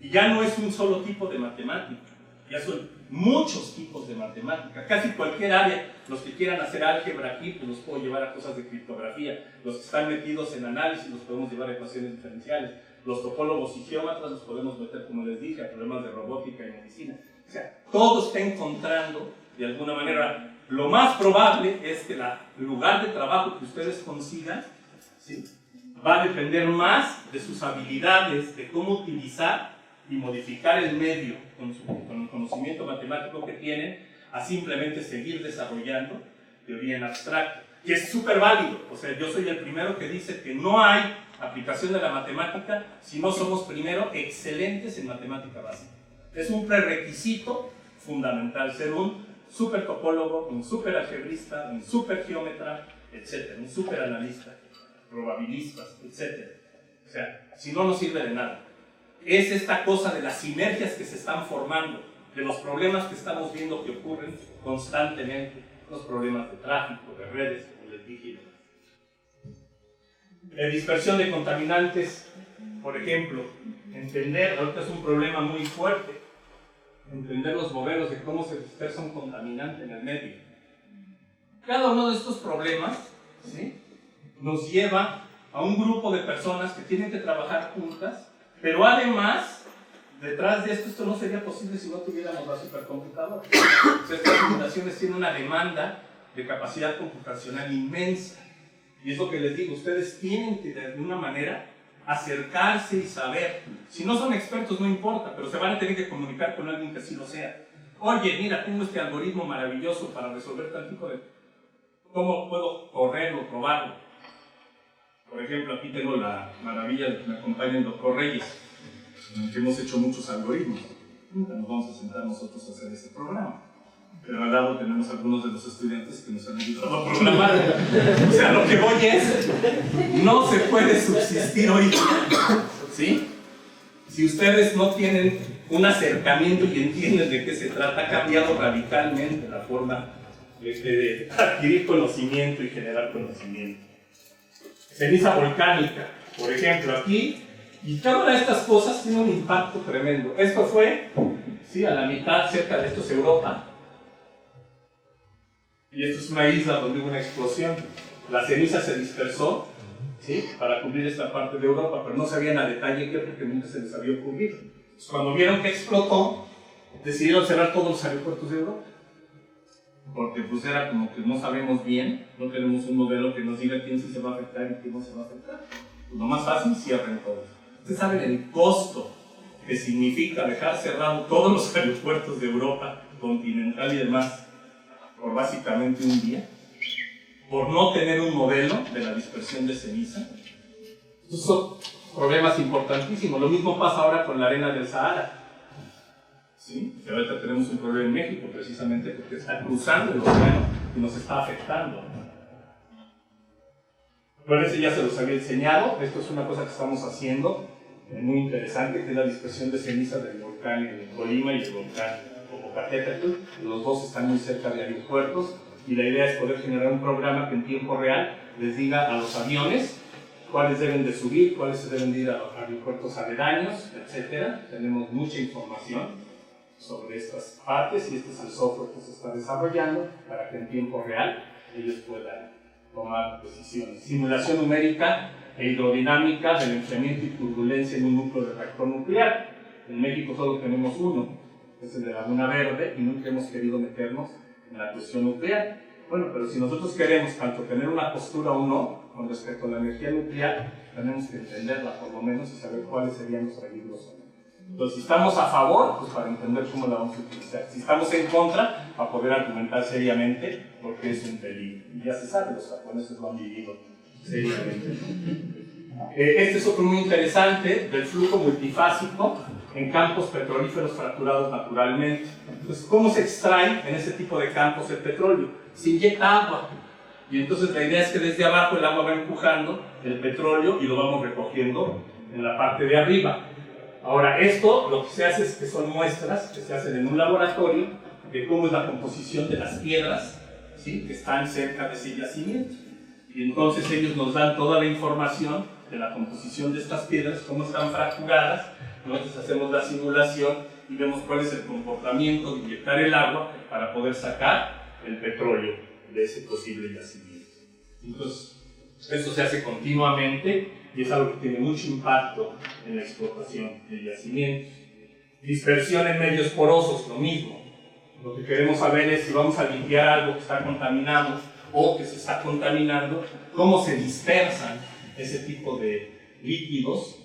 Y ya no es un solo tipo de matemática, ya son muchos tipos de matemática. Casi cualquier área, los que quieran hacer álgebra aquí, pues los puedo llevar a cosas de criptografía. Los que están metidos en análisis los podemos llevar a ecuaciones diferenciales. Los topólogos y geómetras los podemos meter, como les dije, a problemas de robótica y medicina. O sea, todo está encontrando de alguna manera. Lo más probable es que el lugar de trabajo que ustedes consigan, ¿sí?, va a depender más de sus habilidades, de cómo utilizar y modificar el medio con el conocimiento matemático que tienen, a simplemente seguir desarrollando teoría en abstracto, que es súper válido. O sea, yo soy el primero que dice que no hay aplicación de la matemática si no somos primero excelentes en matemática básica. Es un prerequisito fundamental ser un super topólogo, un super algebrista, un super geómetra, etc., un super analista, probabilistas, etc. O sea, si no, no sirve de nada. Es esta cosa de las sinergias que se están formando, de los problemas que estamos viendo que ocurren constantemente, los problemas de tráfico, de redes, como les dije. Dispersión de contaminantes, por ejemplo, entender, ahorita es un problema muy fuerte, entender los modelos de cómo se dispersa un contaminante en el medio. Cada uno de estos problemas, ¿sí?, nos lleva a un grupo de personas que tienen que trabajar juntas, pero además, detrás de esto no sería posible si no tuviéramos la supercomputadora. Estas simulaciones tienen una demanda de capacidad computacional inmensa. Y es lo que les digo, ustedes tienen que de alguna manera acercarse y saber. Si no son expertos no importa, pero se van a tener que comunicar con alguien que sí lo sea. Oye, mira, tengo este algoritmo maravilloso para resolver tal tipo de... ¿Cómo puedo correrlo, probarlo? Por ejemplo, aquí tengo la maravilla de que me acompaña el doctor Reyes, en el que hemos hecho muchos algoritmos. Nunca nos vamos a sentar nosotros a hacer ese programa. Pero al lado tenemos algunos de los estudiantes que nos han ayudado a programar. O sea, lo que voy es, no se puede subsistir hoy, ¿sí? Si ustedes no tienen un acercamiento y entienden de qué se trata, ha cambiado radicalmente la forma de adquirir conocimiento y generar conocimiento. Ceniza volcánica, por ejemplo, aquí, y cada una de estas cosas tiene un impacto tremendo. Esto fue, sí, a la mitad, cerca de esto es Europa. Y esto es una isla donde hubo una explosión. La ceniza se dispersó, ¿sí?, para cubrir esta parte de Europa, pero no sabían a detalle qué, porque nunca se les había ocurrido. Entonces, cuando vieron que explotó, decidieron cerrar todos los aeropuertos de Europa. Porque pues era como que no sabemos bien, no tenemos un modelo que nos diga quién sí se va a afectar y quién no se va a afectar. Pues lo más fácil, cierren todos. Ustedes saben el costo que significa dejar cerrado todos los aeropuertos de Europa, continental y demás, por básicamente un día, por no tener un modelo de la dispersión de ceniza. Estos son problemas importantísimos. Lo mismo pasa ahora con la arena del Sahara. ¿Sí? Que ahorita tenemos un problema en México, precisamente porque está cruzando el océano y nos está afectando. Bueno, ese ya se los había enseñado. Esto es una cosa que estamos haciendo, muy interesante, que es la dispersión de ceniza del volcán en Colima y del volcán Popocatépetl. Los dos están muy cerca de aeropuertos y la idea es poder generar un programa que en tiempo real les diga a los aviones cuáles deben de subir, cuáles deben de ir a los aeropuertos aledaños, etc. Tenemos mucha información sobre estas partes y este es el software que se está desarrollando para que en tiempo real ellos puedan tomar decisiones. Simulación numérica e hidrodinámica del enfriamiento y turbulencia en un núcleo de reactor nuclear. En México solo tenemos uno, es el de Laguna Verde, y nunca hemos querido meternos en la cuestión nuclear. Bueno, pero si nosotros queremos tanto tener una postura o no con respecto a la energía nuclear, tenemos que entenderla por lo menos y saber cuáles serían los peligros. Entonces, si estamos a favor, pues para entender cómo la vamos a utilizar. Si estamos en contra, para poder argumentar seriamente porque es un peligro. Y ya se sabe, los japoneses lo han vivido seriamente. Este es otro muy interesante, del flujo multifásico en campos petrolíferos fracturados naturalmente. Entonces, ¿cómo se extrae en ese tipo de campos el petróleo? Se inyecta agua. Y entonces la idea es que desde abajo el agua va empujando el petróleo y lo vamos recogiendo en la parte de arriba. Ahora, esto lo que se hace es que son muestras que se hacen en un laboratorio de cómo es la composición de las piedras, ¿sí?, que están cerca de ese yacimiento. Y entonces ellos nos dan toda la información de la composición de estas piedras, cómo están fracturadas. Nosotros hacemos la simulación y vemos cuál es el comportamiento de inyectar el agua para poder sacar el petróleo de ese posible yacimiento. Entonces, esto se hace continuamente y es algo que tiene mucho impacto en la explotación de yacimientos. Dispersión en medios porosos, lo mismo. Lo que queremos saber es si vamos a limpiar algo que está contaminado o que se está contaminando, cómo se dispersan ese tipo de líquidos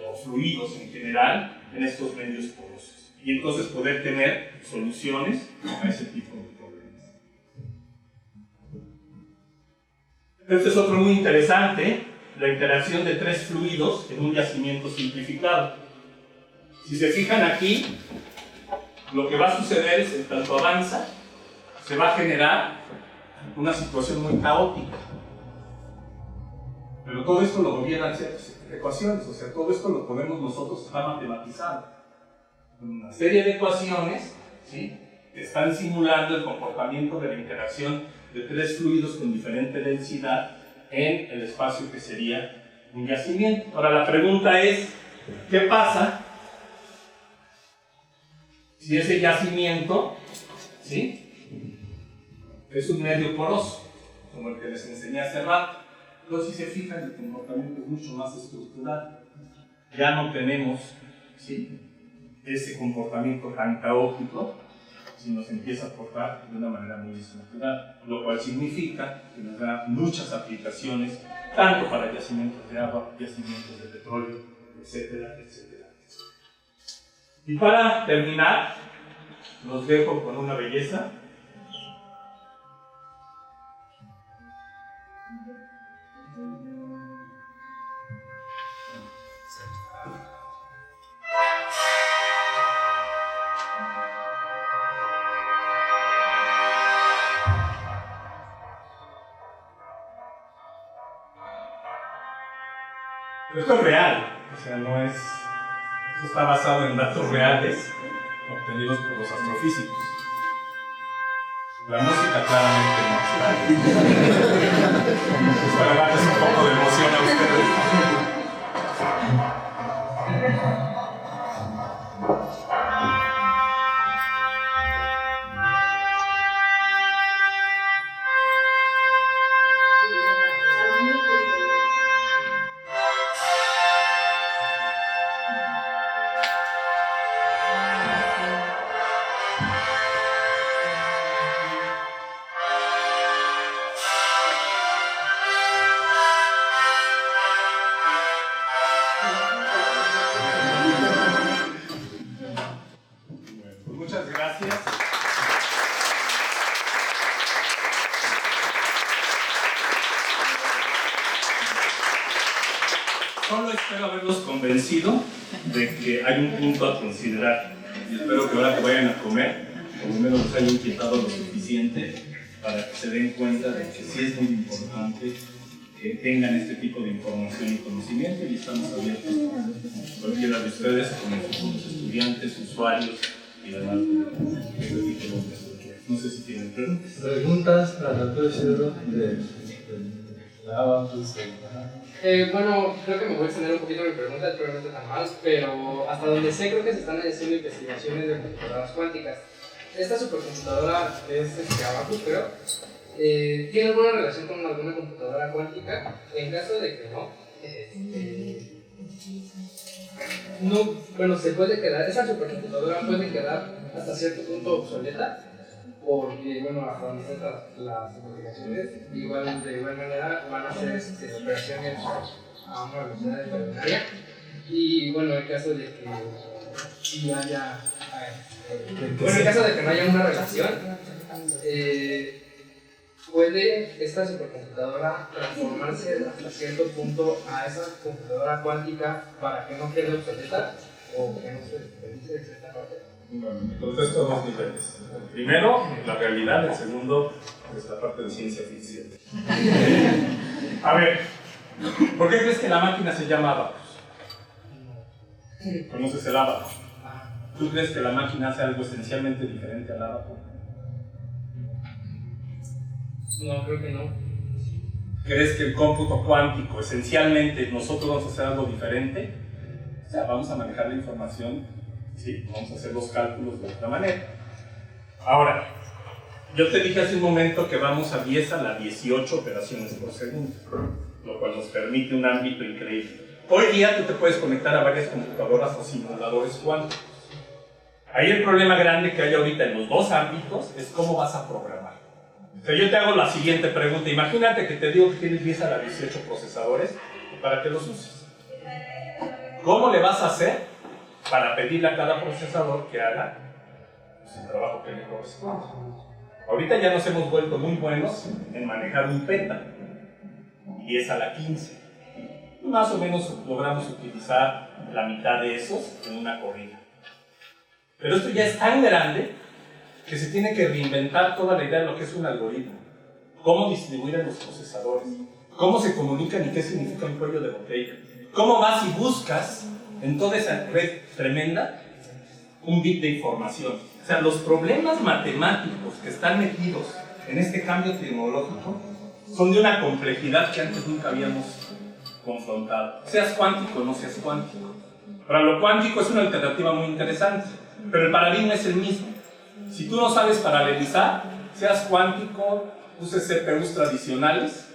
o fluidos en general en estos medios porosos. Y entonces poder tener soluciones a ese tipo de problemas. Este es otro muy interesante, la interacción de tres fluidos en un yacimiento simplificado. Si se fijan aquí, lo que va a suceder es, en tanto avanza, se va a generar una situación muy caótica. Pero todo esto lo gobiernan ciertas ecuaciones, o sea, todo esto lo podemos nosotros, está matematizado. Una serie de ecuaciones, ¿sí?, que están simulando el comportamiento de la interacción de tres fluidos con diferente densidad en el espacio que sería un yacimiento. Ahora la pregunta es, ¿qué pasa si ese yacimiento, ¿sí?, es un medio poroso, como el que les enseñé hace rato. Entonces, si se fijan, el comportamiento es mucho más estructural. Ya no tenemos, ¿sí?, ese comportamiento tan caótico, sino se empieza a portar de una manera muy estructural, lo cual significa que nos da muchas aplicaciones, tanto para yacimientos de agua, yacimientos de petróleo, etcétera, etcétera. Y para terminar, los dejo con una belleza. Esto es real, o sea, no es... Esto está basado en datos reales obtenidos por los astrofísicos. La música claramente no está. Es para darles un poco de emoción a ustedes. Muchas gracias. Solo espero haberlos convencido de que hay un punto a considerar y espero que ahora que vayan a comer, por lo menos les haya inquietado lo suficiente para que se den cuenta de que sí es muy importante que tengan este tipo de información y conocimiento, y estamos abiertos a cualquiera de ustedes, como futuros estudiantes, usuarios y demás de este tipo de infraestructura. No sé si tienen preguntas. Preguntas para el doctor Isidro de la Abacus. Bueno, creo que me voy a extender un poquito mi pregunta, espero no esté tan mal, pero hasta donde sé creo que se están haciendo investigaciones de computadoras cuánticas. Esta supercomputadora es Abacus, creo. ¿Tiene alguna relación con alguna computadora cuántica? En caso de que no, bueno, se puede quedar, esa supercomputadora puede quedar hasta cierto punto obsoleta, porque, bueno, hasta donde están las investigaciones, de igual manera van a hacer operaciones a una velocidad extraordinaria. Y bueno, en caso de que sí haya, en caso de que no haya una relación, ¿puede esta supercomputadora transformarse hasta cierto punto a esa computadora cuántica para que no quede obsoleta o que no se desperdicie de cierta parte? Bueno, entonces estos dos niveles. El primero, la realidad. El segundo, es la parte de ciencia ficción. A ver, ¿por qué crees que la máquina se llama Abacus? ¿Conoces el abaco? ¿Tú crees que la máquina hace algo esencialmente diferente al abaco? No, creo que no. ¿Crees que el cómputo cuántico, esencialmente, nosotros vamos a hacer algo diferente? O sea, vamos a manejar la información, ¿sí? Vamos a hacer los cálculos de otra manera. Ahora, yo te dije hace un momento que vamos a 10 a la 18 operaciones por segundo, lo cual nos permite un ámbito increíble. Hoy día tú te puedes conectar a varias computadoras o simuladores cuánticos. Ahí el problema grande que hay ahorita en los dos ámbitos es cómo vas a programar. O sea, yo te hago la siguiente pregunta. Imagínate que te digo que tienes 10 a la 18 procesadores para que los uses. ¿Cómo le vas a hacer para pedirle a cada procesador que haga el trabajo que le corresponde? Ahorita ya nos hemos vuelto muy buenos en manejar un peta, 10 a la 15. Más o menos logramos utilizar la mitad de esos en una corrida. Pero esto ya es tan grande que se tiene que reinventar toda la idea de lo que es un algoritmo. Cómo distribuir en los procesadores, cómo se comunican y qué significa un cuello de botella. Cómo vas y buscas en toda esa red tremenda un bit de información. O sea, los problemas matemáticos que están metidos en este cambio tecnológico son de una complejidad que antes nunca habíamos confrontado. Seas cuántico o no seas cuántico. Para lo cuántico es una alternativa muy interesante. Pero el paradigma es el mismo. Si tú no sabes paralelizar, seas cuántico, uses CPUs tradicionales,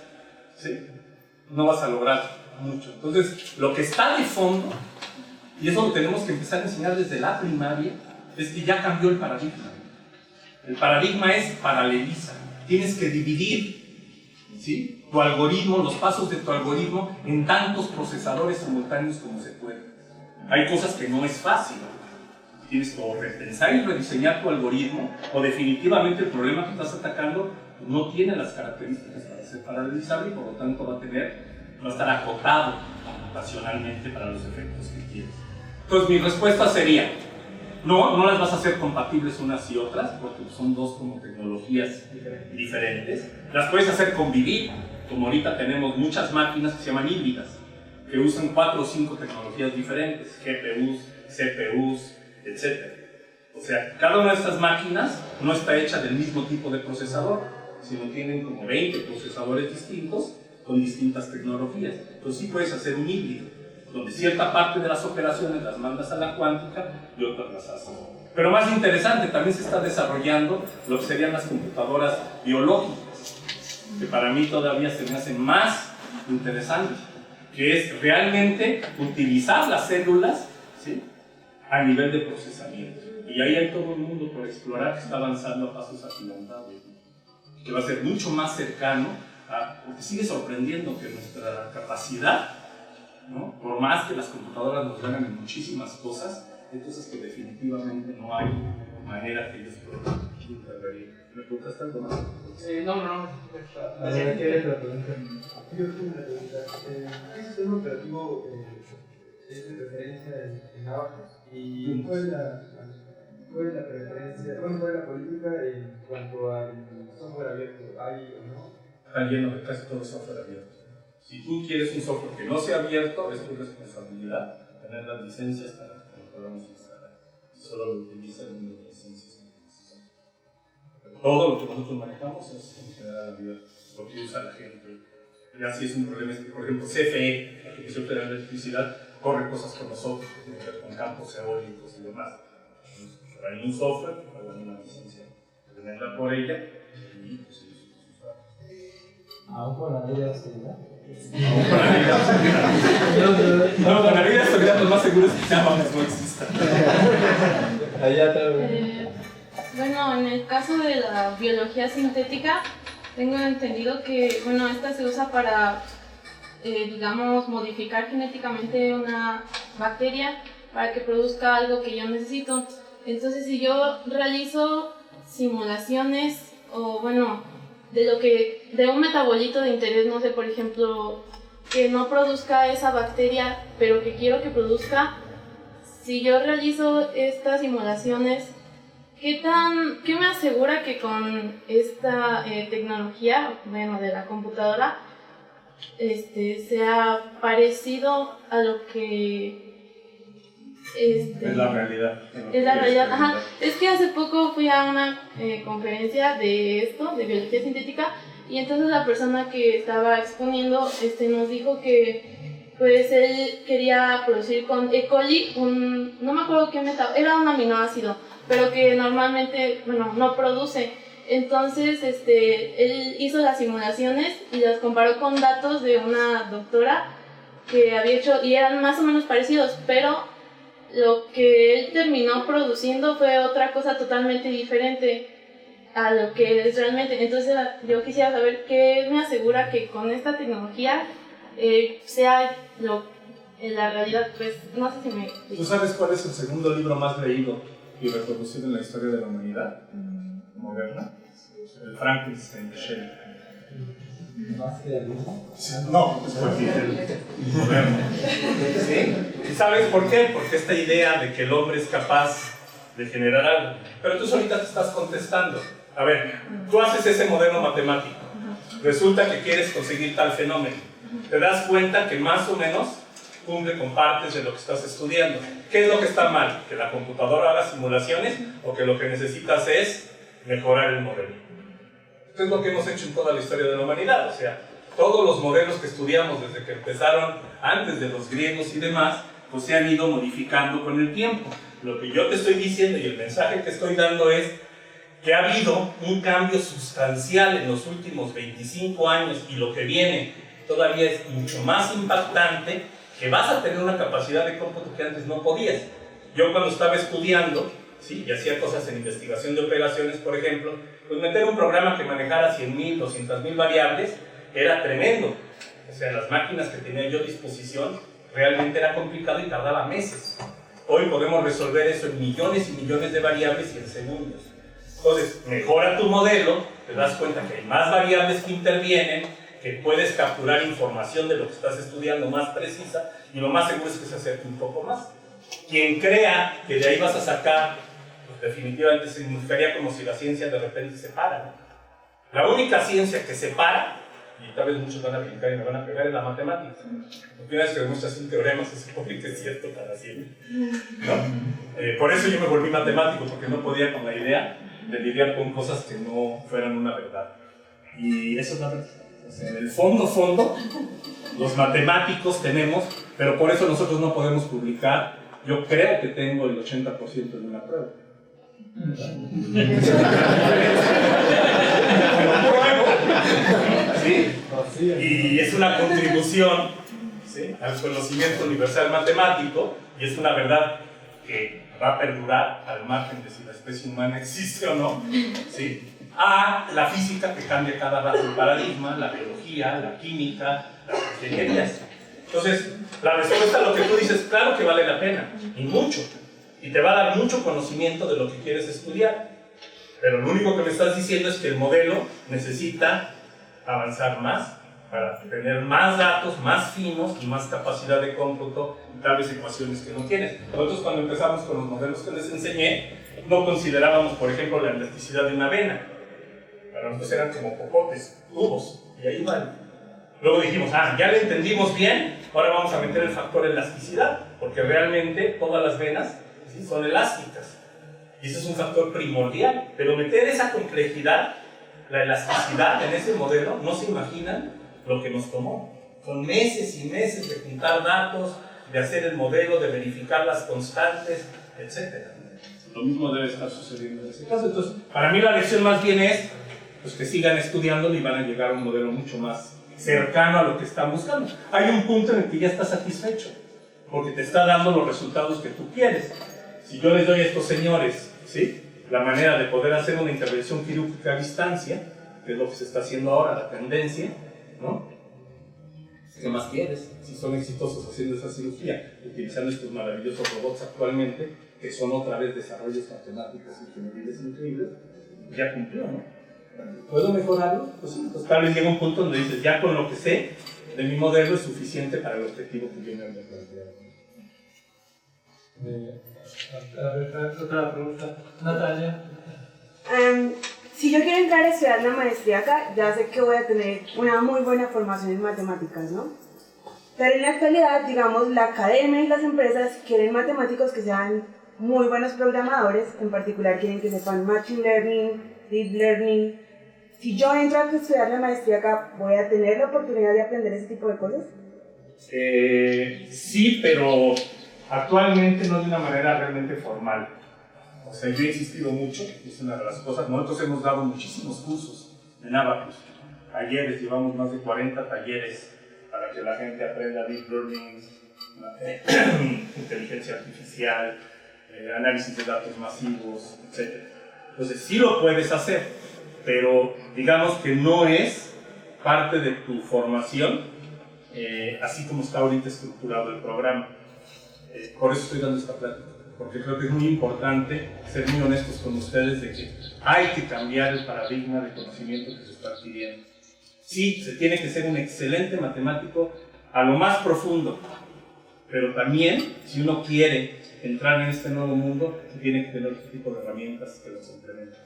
¿sí?, no vas a lograr mucho. Entonces, lo que está de fondo, y eso lo tenemos que empezar a enseñar desde la primaria, es que ya cambió el paradigma. El paradigma es paraleliza. Tienes que dividir, ¿sí?, tu algoritmo, los pasos de tu algoritmo en tantos procesadores simultáneos como se puede. Hay cosas que no es fácil. Tienes que o repensar y rediseñar tu algoritmo, o definitivamente el problema que estás atacando no tiene las características para ser paralelizable y por lo tanto va a estar acotado computacionalmente para los efectos que quieres. Entonces mi respuesta sería, no las vas a hacer compatibles unas y otras, porque son dos como tecnologías diferentes. Las puedes hacer convivir, como ahorita tenemos muchas máquinas que se llaman híbridas, que usan 4 o 5 tecnologías diferentes, GPUs, CPUs, etc. O sea, cada una de estas máquinas no está hecha del mismo tipo de procesador, sino tienen como 20 procesadores distintos con distintas tecnologías. Entonces sí puedes hacer un híbrido, donde cierta parte de las operaciones las mandas a la cuántica y otras las haces. Pero más interesante, también se está desarrollando lo que serían las computadoras biológicas, que para mí todavía se me hacen más interesantes, que es realmente utilizar las células, ¿sí?, a nivel de procesamiento. Y ahí hay todo el mundo por explorar que está avanzando a pasos agigantados, que va a ser mucho más cercano a, porque sigue sorprendiendo que nuestra capacidad, ¿no?, por más que las computadoras nos ganan en muchísimas cosas, hay cosas que definitivamente no hay manera que ellos puedan intervenir. ¿Me preguntaste algo más? No. A ver, ¿qué es la pregunta? Yo tengo una pregunta. ¿Qué sistema operativo es de referencia en Abacus? ¿Y cuál es la preferencia, cuál es la política en cuanto al software abierto? ¿Hay o no? Está lleno de casi todo software abierto. Si tú quieres un software que no sea abierto, es tu responsabilidad tener las licencias para que lo podamos instalar. Solo lo utilizan las licencias. Todo lo que nosotros manejamos es en general abierto, lo que usa la gente. Ya si es un problema, es que, por ejemplo, CFE, la Comisión Federal de Electricidad, corre cosas con nosotros, que tienen que ver con campos eólicos y demás. Pero hay un software que pagan una licencia, tenerla por ella y pues ellos usan. ¿Aún con la ley de seguridad? No, con la ley de seguridad. No, con la ley de seguridad lo más seguro es que ya no exista. Allá tal vez. Bueno, en el caso de la biología sintética, tengo entendido que, bueno, esta se usa para, digamos, modificar genéticamente una bacteria para que produzca algo que yo necesito. Entonces, si yo realizo simulaciones o, bueno, de un metabolito de interés, no sé, por ejemplo, que no produzca esa bacteria, pero que quiero que produzca, si yo realizo estas simulaciones, ¿qué me asegura que con esta tecnología, bueno, de la computadora, sea parecido a lo que es la realidad? Es la realidad, ajá. Es que hace poco fui a una conferencia de esto, de biología sintética, y entonces la persona que estaba exponiendo nos dijo que pues él quería producir con E. coli no me acuerdo qué era un aminoácido, pero que normalmente, bueno, no produce. Entonces, él hizo las simulaciones y las comparó con datos de una doctora que había hecho, y eran más o menos parecidos, pero lo que él terminó produciendo fue otra cosa totalmente diferente a lo que es realmente. Entonces, yo quisiera saber qué me asegura que con esta tecnología sea en la realidad, pues, no sé si me... ¿Tú sabes cuál es el segundo libro más leído y reproducido en la historia de la humanidad moderna? El Frankenstein de Shelley. ¿Más realismo? No, es el moderno. ¿Sí? ¿Y sabes por qué? Porque esta idea de que el hombre es capaz de generar algo. Pero tú ahorita te estás contestando. A ver, tú haces ese modelo matemático. Resulta que quieres conseguir tal fenómeno. Te das cuenta que más o menos cumple con partes de lo que estás estudiando. ¿Qué es lo que está mal? ¿Que la computadora haga simulaciones o que lo que necesitas es mejorar el modelo? Esto es lo que hemos hecho en toda la historia de la humanidad. O sea, todos los modelos que estudiamos desde que empezaron antes de los griegos y demás pues se han ido modificando con el tiempo. Lo que yo te estoy diciendo y el mensaje que estoy dando es que ha habido un cambio sustancial en los últimos 25 años y lo que viene todavía es mucho más impactante, que vas a tener una capacidad de cómputo que antes no podías. Yo cuando estaba estudiando, ¿sí?, y hacía cosas en investigación de operaciones, por ejemplo, pues meter un programa que manejara 100.000, 200.000 variables era tremendo. O sea, las máquinas que tenía yo a disposición realmente era complicado y tardaba meses. Hoy podemos resolver eso en millones y millones de variables y en segundos. Entonces, mejora tu modelo, te das cuenta que hay más variables que intervienen, que puedes capturar información de lo que estás estudiando más precisa, y lo más seguro es que se acerque un poco más. Quien crea que de ahí vas a sacar, pues definitivamente significaría como si la ciencia de repente se para, ¿no? La única ciencia que se para, y tal vez muchos van a brincar y me van a pegar, es la matemática. Porque una vez que demuestras un teorema se supone que es cierto para siempre, ¿no? Por eso yo me volví matemático, porque no podía con la idea de lidiar con cosas que no fueran una verdad. Y eso es la verdad. O sea, en el fondo, los matemáticos tenemos, pero por eso nosotros no podemos publicar. Yo creo que tengo el 80% de una prueba. ¿Sí? Y es una contribución, ¿sí?, al conocimiento universal matemático, y es una verdad que va a perdurar al margen de si la especie humana existe o no, ¿sí?, a la física que cambia cada rato el paradigma, la biología, la química, las ingenierías. Entonces, la respuesta a lo que tú dices, claro que vale la pena, y mucho, y te va a dar mucho conocimiento de lo que quieres estudiar, pero lo único que me estás diciendo es que el modelo necesita avanzar más para tener más datos, más finos y más capacidad de cómputo, y tal vez ecuaciones que no tienes. Nosotros cuando empezamos con los modelos que les enseñé, no considerábamos, por ejemplo, la elasticidad de una vena. Para nosotros eran como popotes, tubos, y ahí van. Luego dijimos, ya le entendimos bien, ahora vamos a meter el factor elasticidad, porque realmente todas las venas, ¿sí?, son elásticas. Y ese es un factor primordial, pero meter esa complejidad, la elasticidad en ese modelo, no se imaginan lo que nos tomó. Son meses y meses de juntar datos, de hacer el modelo, de verificar las constantes, etc. Lo mismo debe estar sucediendo en ese caso. Entonces, para mí la lección más bien es pues, que sigan estudiando y van a llegar a un modelo mucho más cercano a lo que están buscando. Hay un punto en el que ya estás satisfecho, porque te está dando los resultados que tú quieres. Si yo les doy a estos señores, ¿sí?, la manera de poder hacer una intervención quirúrgica a distancia, que es lo que se está haciendo ahora, la tendencia, ¿no? ¿Qué más quieres? Si son exitosos haciendo esa cirugía, utilizando estos maravillosos robots actualmente, que son otra vez desarrollos matemáticos y ingenierías increíbles, ya cumplió, ¿no? ¿Puedo mejorarlo? Pues sí, pues tal vez llega un punto donde dices, ya con lo que sé de mi modelo es suficiente para el objetivo que yo me había planteado. A ver, otra pregunta. Natalia. Si yo quiero entrar a estudiar la maestría acá, ya sé que voy a tener una muy buena formación en matemáticas, ¿no? Pero en la actualidad, digamos, la academia y las empresas quieren matemáticos que sean muy buenos programadores, en particular quieren que sepan Machine Learning, Deep Learning. Si yo entro a estudiar la maestría acá, ¿voy a tener la oportunidad de aprender ese tipo de cosas? Sí, pero actualmente no de una manera realmente formal. O sea, yo he insistido mucho, es una de las cosas. Nosotros hemos dado muchísimos cursos en Abacus. Talleres, llevamos más de 40 talleres para que la gente aprenda Deep Learning, inteligencia artificial, análisis de datos masivos, etc. Entonces, sí lo puedes hacer, pero digamos que no es parte de tu formación, así como está ahorita estructurado el programa. Por eso estoy dando esta plática, porque creo que es muy importante ser muy honestos con ustedes de que hay que cambiar el paradigma de conocimiento que se está adquiriendo. Sí, se tiene que ser un excelente matemático a lo más profundo, pero también, si uno quiere entrar en este nuevo mundo, tiene que tener este tipo de herramientas que lo complementen.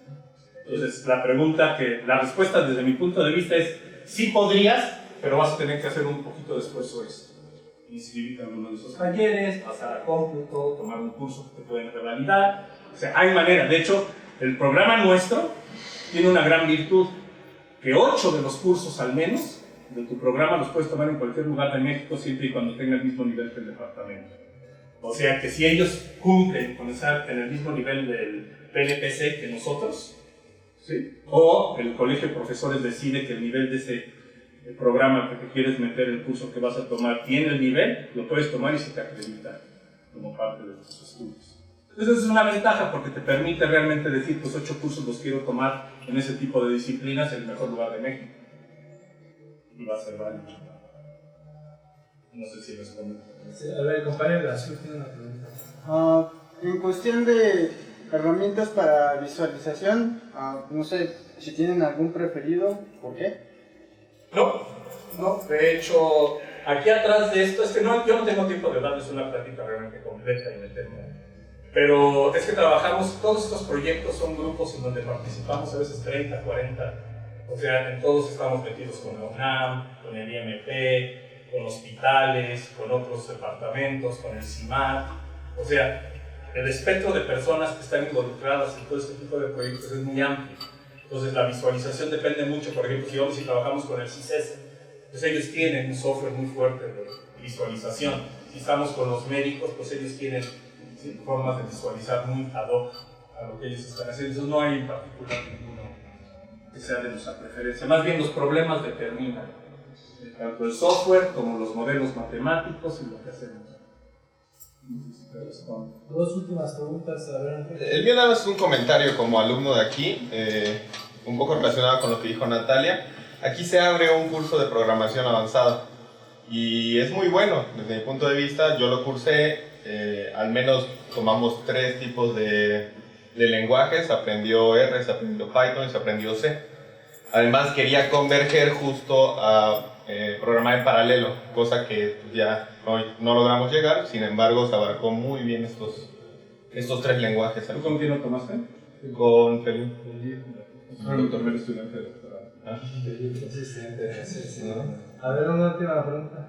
Entonces, la respuesta desde mi punto de vista es, sí podrías, pero vas a tener que hacer un poquito de esfuerzo inscribirte en uno de esos talleres, pasar a cómputo, tomar un curso que te pueden revalidar. O sea, hay manera. De hecho, el programa nuestro tiene una gran virtud, que 8 de los cursos al menos de tu programa los puedes tomar en cualquier lugar de México, siempre y cuando tenga el mismo nivel que el departamento. O sea que si ellos cumplen con estar en el mismo nivel del PNPC que nosotros, ¿sí? O el colegio de profesores decide que el nivel de ese programa que te quieres meter, el curso que vas a tomar, tiene el nivel, lo puedes tomar y se te acredita como parte de tus estudios. Entonces es una ventaja porque te permite realmente decir, pues 8 cursos los quiero tomar en ese tipo de disciplinas en el mejor lugar de México. Y va a ser válido. No sé si respondo. Sí, a ver, compañero, la SUF tiene una pregunta. En cuestión de herramientas para visualización, no sé si tienen algún preferido, ¿por qué? No, de hecho, aquí atrás de esto, es que no, yo no tengo tiempo de darles una plática realmente completa y meterme. Pero es que trabajamos, todos estos proyectos son grupos en donde participamos a veces 30, 40. O sea, en todos estamos metidos con la UNAM, con el IMP, con hospitales, con otros departamentos, con el CIMAT. O sea, el espectro de personas que están involucradas en todo este tipo de proyectos es muy amplio. Entonces la visualización depende mucho. Por ejemplo, si vamos y trabajamos con el CICES, pues ellos tienen un software muy fuerte de visualización. Si estamos con los médicos, pues ellos tienen, ¿sí?, formas de visualizar muy ad hoc a lo que ellos están haciendo. Entonces no hay en particular ninguno que sea de nuestra preferencia. Más bien los problemas determinan tanto el software como los modelos matemáticos y lo que hacemos. Dos últimas preguntas. A ver, el mío nada más es un comentario como alumno de aquí, un poco relacionado con lo que dijo Natalia. Aquí se abre un curso de programación avanzada y es muy bueno desde mi punto de vista. Yo lo cursé, al menos tomamos 3 tipos de lenguajes, se aprendió R, se aprendió Python y se aprendió C. Además quería converger justo a programar en paralelo, cosa que ya no logramos llegar. Sin embargo, se abarcó muy bien estos 3 lenguajes. ¿Tú con quién lo tomaste? Con Felipe. También estudiante de doctorado. A ver, una última pregunta.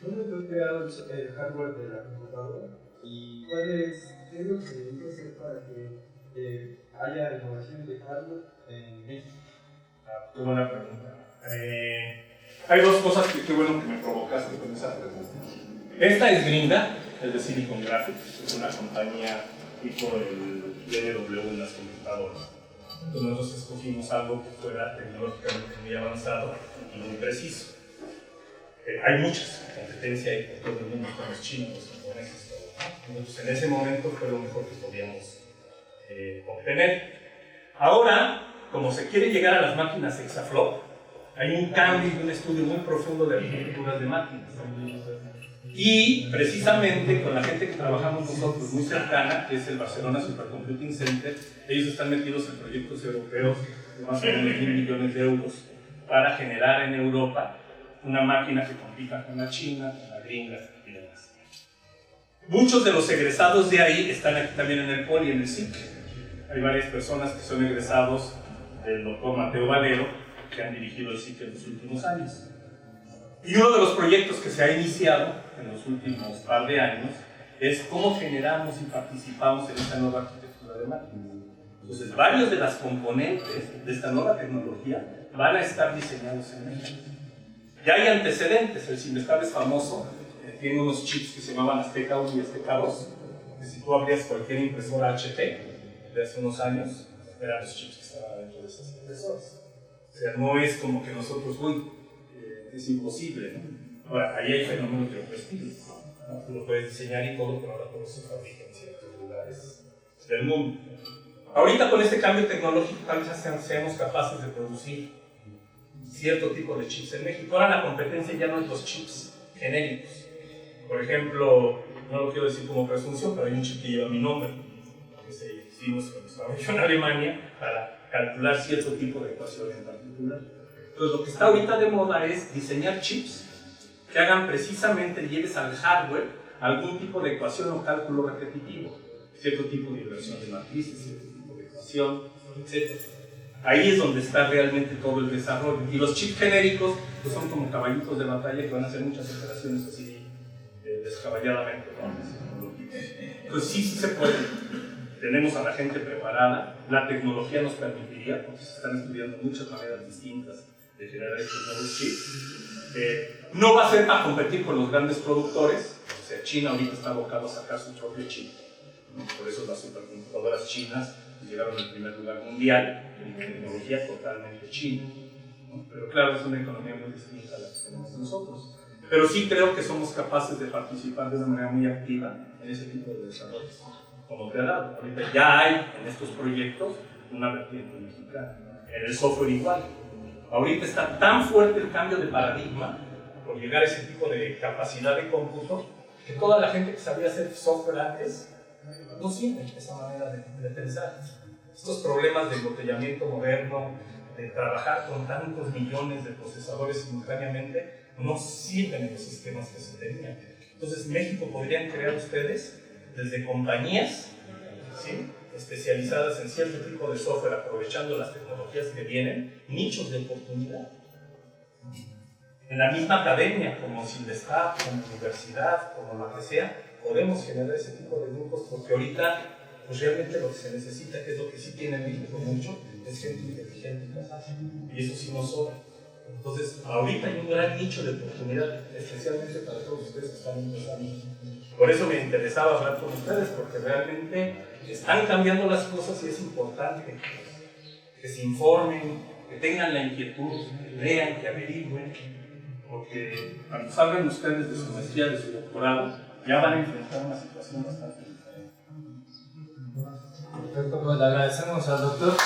¿Dónde fue creado el hardware de la computadora? ¿Y qué es lo que hay que hacer para que haya innovación de hardware en México? Qué buena pregunta. Hay 2 cosas que qué bueno que me provocaste con esa pregunta. Esta es Grinda, es de Silicon Graphics, es una compañía tipo el BMW en las computadoras. Entonces nosotros escogimos algo que fuera tecnológicamente muy avanzado y muy preciso. Hay muchas, competencia hay por todo el mundo, con los chinos, los japoneses, todo. Entonces en ese momento fue lo mejor que podíamos obtener. Ahora, como se quiere llegar a las máquinas hexaflop, hay un cambio y un estudio muy profundo de arquitecturas de máquinas. Y precisamente con la gente que trabajamos nosotros muy cercana, que es el Barcelona Supercomputing Center, ellos están metidos en proyectos europeos de más o menos 1.000 millones de euros para generar en Europa una máquina que compita con la China, con la gringa y demás. Muchos de los egresados de ahí están aquí también en el Poli, en el SIC. Hay varias personas que son egresados del doctor Mateo Valero, que han dirigido el SIC en los últimos años. Y uno de los proyectos que se ha iniciado en los últimos par de años es cómo generamos y participamos en esta nueva arquitectura de máquinas. Entonces, varios de las componentes de esta nueva tecnología van a estar diseñados en México. Ya hay antecedentes, el Simestab es famoso, tiene unos chips que se llamaban Azteca 1 y Azteca 2, que si tú abrías cualquier impresora HP de hace unos años, eran los chips que estaban dentro de esas impresoras. O sea, no es como que nosotros, es imposible, ¿no? Ahora, ahí hay fenómenos geopolíticos, ¿no? Tú lo puedes diseñar y todo, pero ahora todo se fabrica en ciertos lugares del mundo. Ahorita con este cambio tecnológico tal vez seamos capaces de producir cierto tipo de chips en México. Ahora la competencia ya no es los chips genéricos. Por ejemplo, no lo quiero decir como presunción, pero hay un chip que lleva mi nombre, que se hicimos cuando estaba yo en Alemania para calcular cierto tipo de ecuación en particular. Entonces lo que está ahorita de moda es diseñar chips que hagan precisamente, lleves al hardware algún tipo de ecuación o cálculo repetitivo, cierto tipo de inversión de matrices, cierto tipo de ecuación, etc. Ahí es donde está realmente todo el desarrollo. Y los chips genéricos pues son como caballitos de batalla que van a hacer muchas operaciones así descaballadamente, ¿no? Entonces sí se puede. Tenemos a la gente preparada, la tecnología nos permitiría, porque se están estudiando muchas maneras distintas de generar estos nuevos chips. No va a ser a competir con los grandes productores. O sea, China ahorita está abocado a sacar su propio chip, ¿no? Por eso las supercomputadoras chinas llegaron al primer lugar mundial en tecnología totalmente china, ¿no? Pero claro, es una economía muy distinta a la que tenemos nosotros. Pero sí creo que somos capaces de participar de una manera muy activa en ese tipo de desarrollos. Como te ha dado, ahorita ya hay en estos proyectos una vertiente mexicana. En el software igual. Ahorita está tan fuerte el cambio de paradigma por llegar a ese tipo de capacidad de cómputo que toda la gente que sabía hacer software antes no siente esa manera de pensar. Estos problemas de embotellamiento moderno, de trabajar con tantos millones de procesadores simultáneamente, no sirven en los sistemas que se tenían. Entonces, México podrían crear ustedes desde compañías, ¿sí?, especializadas en cierto tipo de software, aprovechando las tecnologías que vienen, nichos de oportunidad. En la misma academia, como Sindestat, como universidad, como lo que sea, podemos generar ese tipo de grupos, porque ahorita, pues realmente lo que se necesita, que es lo que sí tiene México mucho, es gente inteligente y capaz. Y eso sí nos sobra. Entonces, ahorita hay un gran nicho de oportunidad, especialmente para todos ustedes que están empezando. Por eso me interesaba hablar con ustedes, porque realmente están cambiando las cosas y es importante que se informen, que tengan la inquietud, que lean, que averigüen, porque cuando salgan ustedes de su maestría, de su doctorado, ya van a enfrentar una situación bastante diferente. Perfecto, pues le agradecemos al doctor.